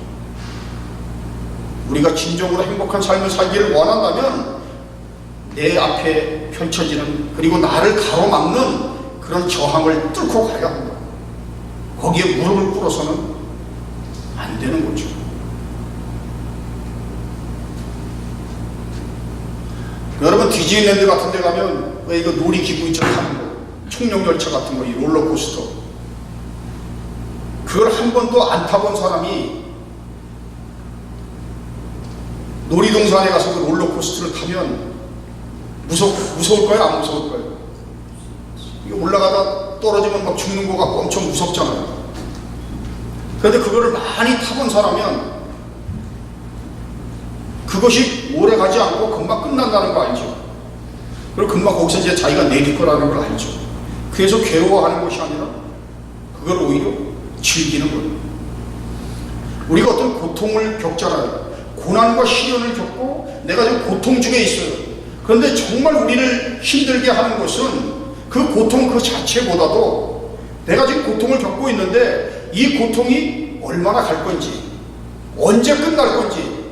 우리가 진정으로 행복한 삶을 살기를 원한다면 내 앞에 펼쳐지는, 그리고 나를 가로막는 그런 저항을 뚫고 가야 합니다. 거기에 무릎을 꿇어서는 안 되는 거죠. 여러분, 디즈니랜드 같은 데 가면 왜 이거 놀이기구처럼 하는 거, 총력열차 같은 거, 이 롤러코스터, 그걸 한 번도 안 타본 사람이 놀이동산에 가서 그 롤러코스터를 타면 무서울까요? 안 무서울까요? 이게 올라가다 떨어지면 막 죽는 거 같고 엄청 무섭잖아요. 그런데 그거를 많이 타본 사람은 그것이 오래 가지 않고 금방 끝난다는 거 알죠? 그리고 금방 거기서 이제 자기가 내릴 거라는 걸 알죠. 그래서 괴로워하는 것이 아니라 그걸 오히려 즐기는 거예요. 우리가 어떤 고통을 겪잖아요. 고난과 시련을 겪고 내가 지금 고통 중에 있어요. 그런데 정말 우리를 힘들게 하는 것은 그 고통 그 자체보다도 내가 지금 고통을 겪고 있는데 이 고통이 얼마나 갈 건지, 언제 끝날 건지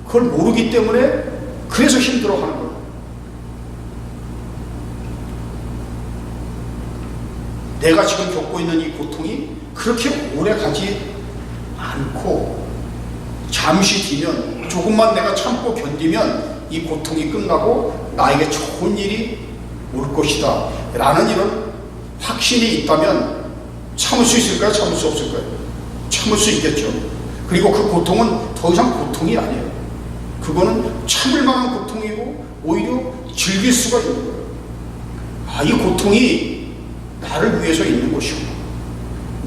그걸 모르기 때문에 그래서 힘들어하는 거예요. 내가 지금 겪고 있는 이 고통이 그렇게 오래 가지 않고 잠시 뒤면, 조금만 내가 참고 견디면 이 고통이 끝나고 나에게 좋은 일이 올 것이다 라는 이런 확신이 있다면 참을 수 있을까요? 참을 수 없을까요? 참을 수 있겠죠. 그리고 그 고통은 더 이상 고통이 아니에요. 그거는 참을 만한 고통이고 오히려 즐길 수가 있는 거예요. 아, 이 고통이 나를 위해서 있는 것이고,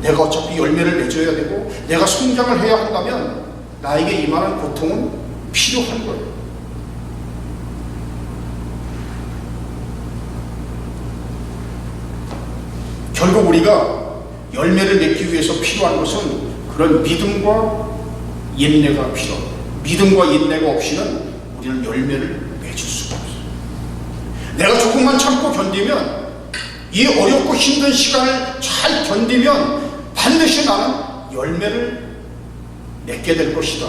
내가 어차피 열매를 맺어야 되고 내가 성장을 해야 한다면 나에게 이만한 고통은 필요한 거예요. 결국 우리가 열매를 맺기 위해서 필요한 것은 그런 믿음과 인내가 필요합니다. 믿음과 인내가 없이는 우리는 열매를 맺을 수가 없어요. 내가 조금만 참고 견디면, 이 어렵고 힘든 시간을 잘 견디면 반드시 나는 열매를 맺게 될 것이다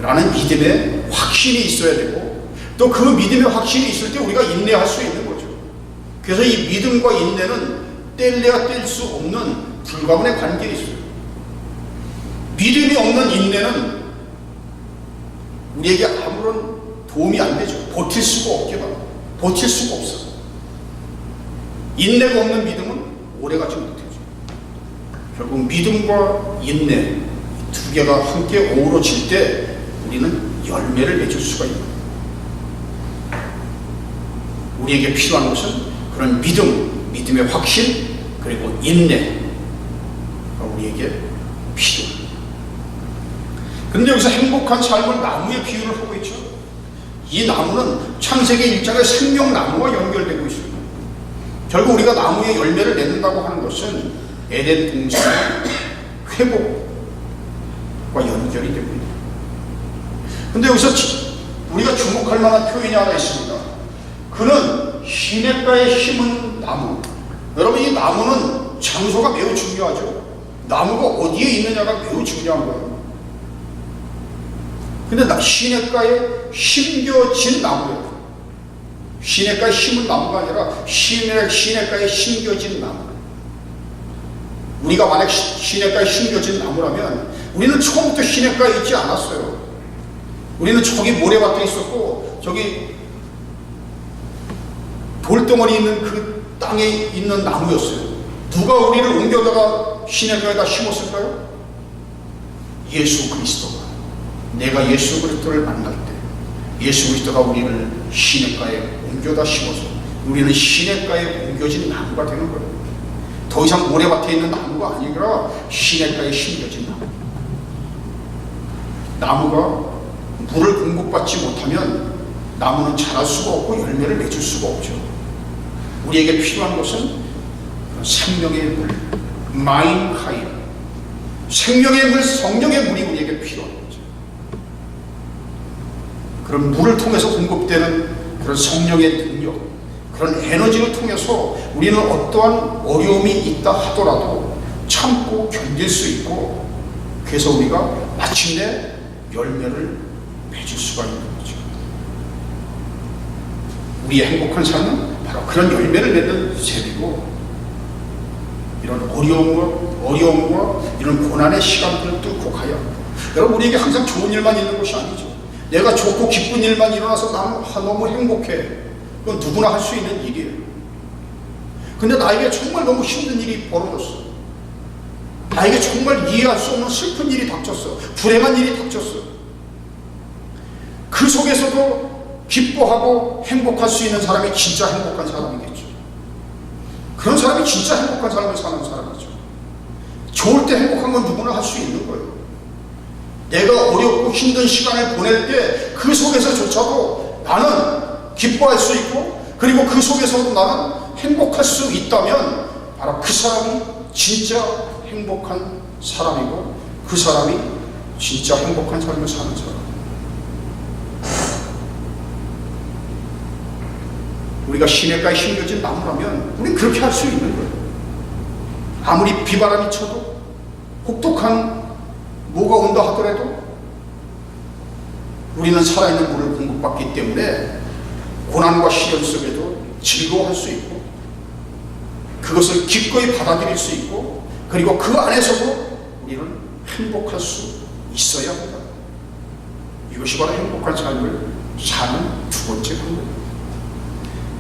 라는 믿음의 확신이 있어야 되고, 또 그 믿음의 확신이 있을 때 우리가 인내할 수 있는 거죠. 그래서 이 믿음과 인내는 뗄래야 뗄 수 없는 불가분의 관계가 있어요. 믿음이 없는 인내는 우리에게 아무런 도움이 안 되죠. 버틸 수가 없게 됩니다. 버틸 수가 없어요. 인내가 없는 믿음은 오래가지 못해요. 결국 믿음과 인내 두 개가 함께 어우러질 때 우리는 열매를 맺을 수가 있는 거예요. 우리에게 필요한 것은 그런 믿음, 믿음의 확신, 그리고 인내가 우리에게 필요합니다. 그런데 여기서 행복한 삶을 나무에 비유를 하고 있죠. 이 나무는 창세기 1장의 생명나무와 연결되고 있습니다. 결국 우리가 나무에 열매를 맺는다고 하는 것은 에덴 동산의 회복과 연결이 되고 있습니다. 그런데 여기서 우리가 주목할 만한 표현이 하나 있습니다. 그는 시냇가에 심은 나무. 여러분, 이 나무는 장소가 매우 중요하죠. 나무가 어디에 있느냐가 매우 중요한 거예요. 근데 시냇가에 심겨진 나무예요. 시냇가에 심은 나무가 아니라 시냇가에 심겨진 나무. 우리가 만약 시냇가에 심겨진 나무라면 우리는 처음부터 시냇가에 있지 않았어요. 우리는 저기 모래밭에 있었고 저기 돌덩어리 있는 그 땅에 있는 나무였어요. 누가 우리를 옮겨다가 시냇가에다 심었을까요? 예수 그리스도가. 내가 예수 그리스도를 만날 때 예수 그리스도가 우리를 시냇가에 옮겨다 심어서 우리는 시냇가에 옮겨진 나무가 되는 거예요. 더 이상 모래밭에 있는 나무가 아니라 시냇가에 심겨진 나무. 나무가 물을 공급받지 못하면 나무는 자랄 수가 없고 열매를 맺을 수가 없죠. 우리에게 필요한 것은 생명의 물, 마인카인, 생명의 물, 성령의 물이 우리에게 필요한 거죠. 그런 물을 통해서 공급되는 그런 성령의 능력, 그런 에너지를 통해서 우리는 어떠한 어려움이 있다 하더라도 참고 견딜 수 있고, 그래서 우리가 마침내 열매를 맺을 수가 있는 거죠. 우리의 행복한 삶은 바로 그런 열매를 맺는 셈이고, 이런 어려움과 이런 고난의 시간들을 뚫고 가야 합니다. 여러분, 우리에게 항상 좋은 일만 있는 것이 아니죠. 내가 좋고 기쁜 일만 일어나서 나는 너무 행복해. 그건 누구나 할 수 있는 일이에요. 근데 나에게 정말 너무 힘든 일이 벌어졌어. 나에게 정말 이해할 수 없는 슬픈 일이 닥쳤어. 불행한 일이 닥쳤어. 그 속에서도 기뻐하고 행복할 수 있는 사람이 진짜 행복한 사람이겠죠. 그런 사람이 진짜 행복한 삶을 사는 사람이죠. 좋을 때 행복한 건 누구나 할 수 있는 거예요. 내가 어렵고 힘든 시간을 보낼 때 그 속에서조차도 나는 기뻐할 수 있고, 그리고 그 속에서도 나는 행복할 수 있다면 바로 그 사람이 진짜 행복한 사람이고 그 사람이 진짜 행복한 삶을 사는 사람. 우리가 시냇가에 심겨진 나무라면 우리는 그렇게 할 수 있는 거예요. 아무리 비바람이 쳐도 혹독한 뭐가 온다 하더라도 우리는 살아있는 물을 공급받기 때문에 고난과 시련 속에도 즐거워할 수 있고 그것을 기꺼이 받아들일 수 있고 그리고 그 안에서도 우리는 행복할 수 있어야 합니다. 이것이 바로 행복한 삶을 사는 두 번째 방법입니다.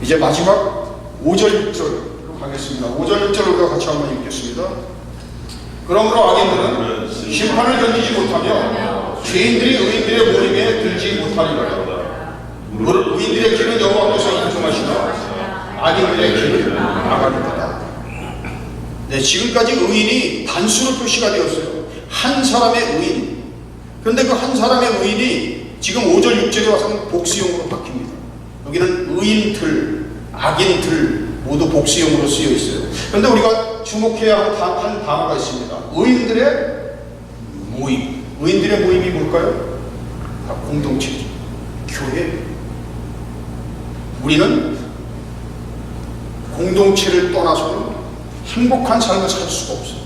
이제 마지막 5절 6절로 가겠습니다. 5절 6절을 우리가 같이 한번 읽겠습니다. 그러므로 악인들은 심판을 견디지 못하며 죄인들이 의인들의 모임에 들지 못하리라. 의인들의 길은 여호와께서 인정하시나 악인들의 길은 악하니라. 네, 지금까지 의인이 단수로 표시가 되었어요. 한 사람의 의인. 그런데 그 한 사람의 의인이 지금 5절 6절에 와서는 복수형으로 바뀝니다. 여기는 의인들, 악인들 모두 복수형으로 쓰여 있어요. 그런데 우리가 주목해야 할 한 단어가 있습니다. 의인들의 모임. 의인들의 모임이 뭘까요? 공동체죠. 교회. 우리는 공동체를 떠나서는 행복한 삶을 살 수가 없어요.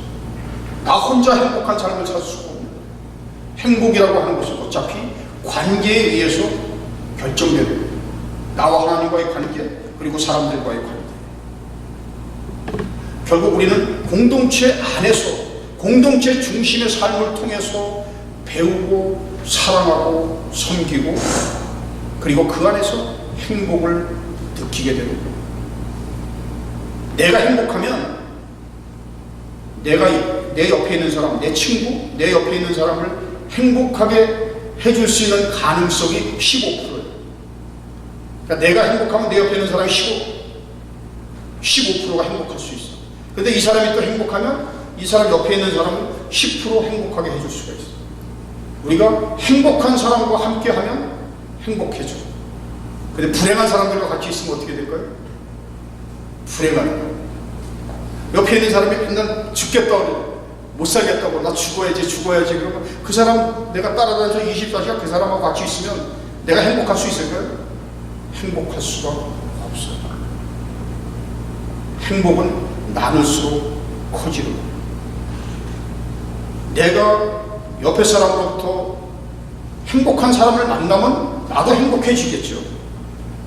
나 혼자 행복한 삶을 살 수가 없는 거예요. 행복이라고 하는 것은 어차피 관계에 의해서 결정되는 거예요. 나와 하나님과의 관계, 그리고 사람들과의 관계. 결국 우리는 공동체 안에서, 공동체 중심의 삶을 통해서 배우고, 사랑하고, 섬기고, 그리고 그 안에서 행복을 느끼게 되는 거예요. 내가 행복하면 내가 내 옆에 있는 사람, 내 친구, 내 옆에 있는 사람을 행복하게 해줄 수 있는 가능성이 15%예요. 그러니까 내가 행복하면 내 옆에 있는 사람이 15%가 행복할 수 있어. 근데 이 사람이 또 행복하면 이 사람 옆에 있는 사람은 10% 행복하게 해줄 수가 있어. 우리가 행복한 사람과 함께 하면 행복해져. 근데 불행한 사람들과 같이 있으면 어떻게 될까요? 불행하는 거예요. 옆에 있는 사람이 맨날 죽겠다고, 못 살겠다고, 나 죽어야지 그러면 그 사람 내가 따라다녀서 24시간 그 사람하고 같이 있으면 내가 행복할 수 있을까요? 행복할 수가 없어요. 행복은 나눌수록 커지는 거예요. 내가 옆에 사람으로부터 행복한 사람을 만나면 나도 행복해지겠죠.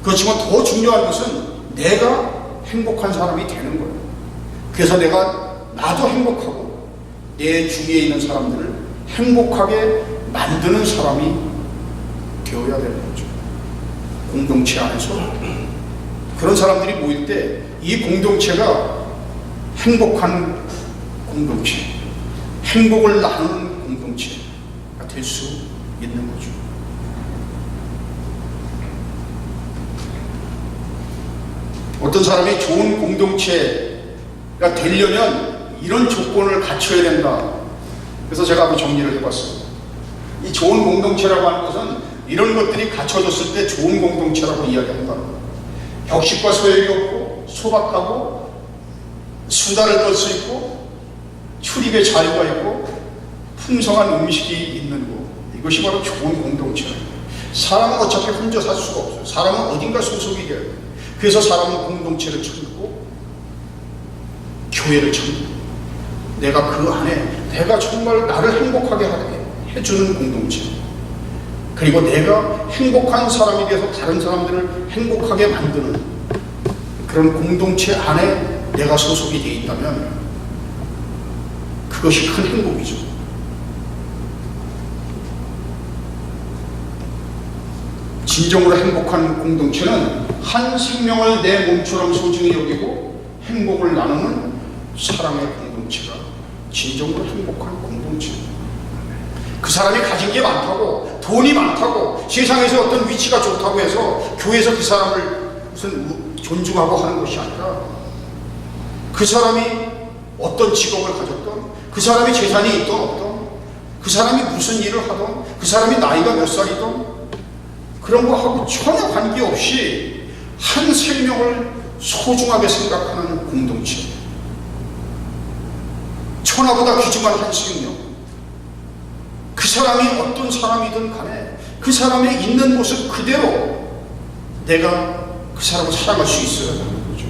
그렇지만 더 중요한 것은 내가 행복한 사람이 되는 거예요. 그래서 나도 행복하고 내 주위에 있는 사람들을 행복하게 만드는 사람이 되어야 되는 거죠. 공동체 안에서 그런 사람들이 모일 때 이 공동체가 행복한 공동체, 행복을 나누는 공동체가 될 수 있는 거죠. 어떤 사람이 좋은 공동체가 되려면 이런 조건을 갖춰야 된다. 그래서 제가 한번 정리를 해봤습니다. 이 좋은 공동체라고 하는 것은 이런 것들이 갖춰졌을 때 좋은 공동체라고 이야기한다. 격식과 소욕이 없고 소박하고 수다를 떨 수 있고 출입에 자유가 있고 풍성한 음식이 있는 것. 이것이 바로 좋은 공동체예요. 사람은 어차피 혼자 살 수가 없어요. 사람은 어딘가 소속이 돼요. 그래서 사람은 공동체를 찾고 교회를 찾고 내가 그 안에 내가 정말 나를 행복하게 하게 해주는 공동체, 그리고 내가 행복한 사람이 돼서 다른 사람들을 행복하게 만드는 그런 공동체 안에 내가 소속이 되어 있다면 그것이 큰 행복이죠. 진정으로 행복한 공동체는 한 생명을 내 몸처럼 소중히 여기고 행복을 나누는 사랑의 공동체가 진정으로 행복한 공동체입니다. 그 사람이 가진 게 많다고, 돈이 많다고, 세상에서 어떤 위치가 좋다고 해서 교회에서 그 사람을 무슨 존중하고 하는 것이 아니라 그 사람이 어떤 직업을 가졌던, 그 사람이 재산이 있던 없던, 그 사람이 무슨 일을 하던, 그 사람이 나이가 몇 살이던 그런 거하고 전혀 관계없이 한 생명을 소중하게 생각하는 공동체, 천하보다 귀중한 한 생명, 그 사람이 어떤 사람이든 간에 그 사람의 있는 모습 그대로 내가 그 사람을 사랑할 수 있어야 하는 거죠.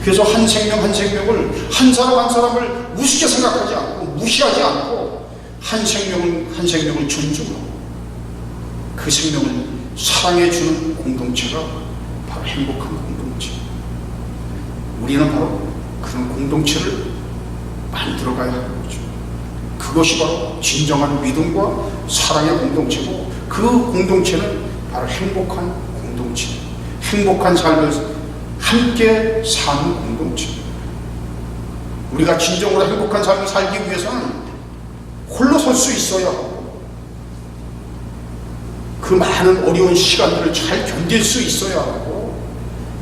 그래서 한 생명 한 생명을, 한 사람 한 사람을 우습게 생각하지 않고 무시하지 않고 한 생명을 존중하고 그 생명을 사랑해주는 공동체가 바로 행복한 공동체. 우리는 바로 그런 공동체를 만들어가야 하는 거죠. 그것이 바로 진정한 믿음과 사랑의 공동체고, 그 공동체는 바로 행복한 공동체, 행복한 삶을 함께 사는 공동체. 우리가 진정으로 행복한 삶을 살기 위해서는 홀로 설 수 있어야 하고, 그 많은 어려운 시간들을 잘 견딜 수 있어야 하고,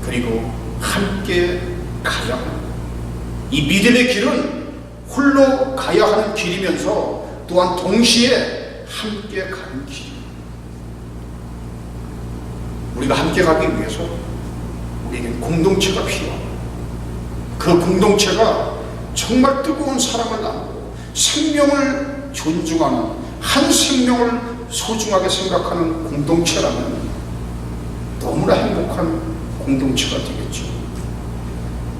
그리고 함께 가야 하는, 이 믿음의 길은 홀로 가야 하는 길이면서 또한 동시에 함께 가는 길. 우리가 함께 가기 위해서 우리에겐 공동체가 필요하고, 그 공동체가 정말 뜨거운 사랑을 나누고 생명을 존중하는, 한 생명을 소중하게 생각하는 공동체라면 너무나 행복한 공동체가 되겠죠.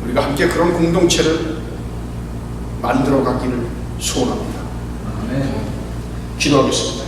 우리가 함께 그런 공동체를 만들어 가기를 소원합니다. 아멘. 기도하겠습니다.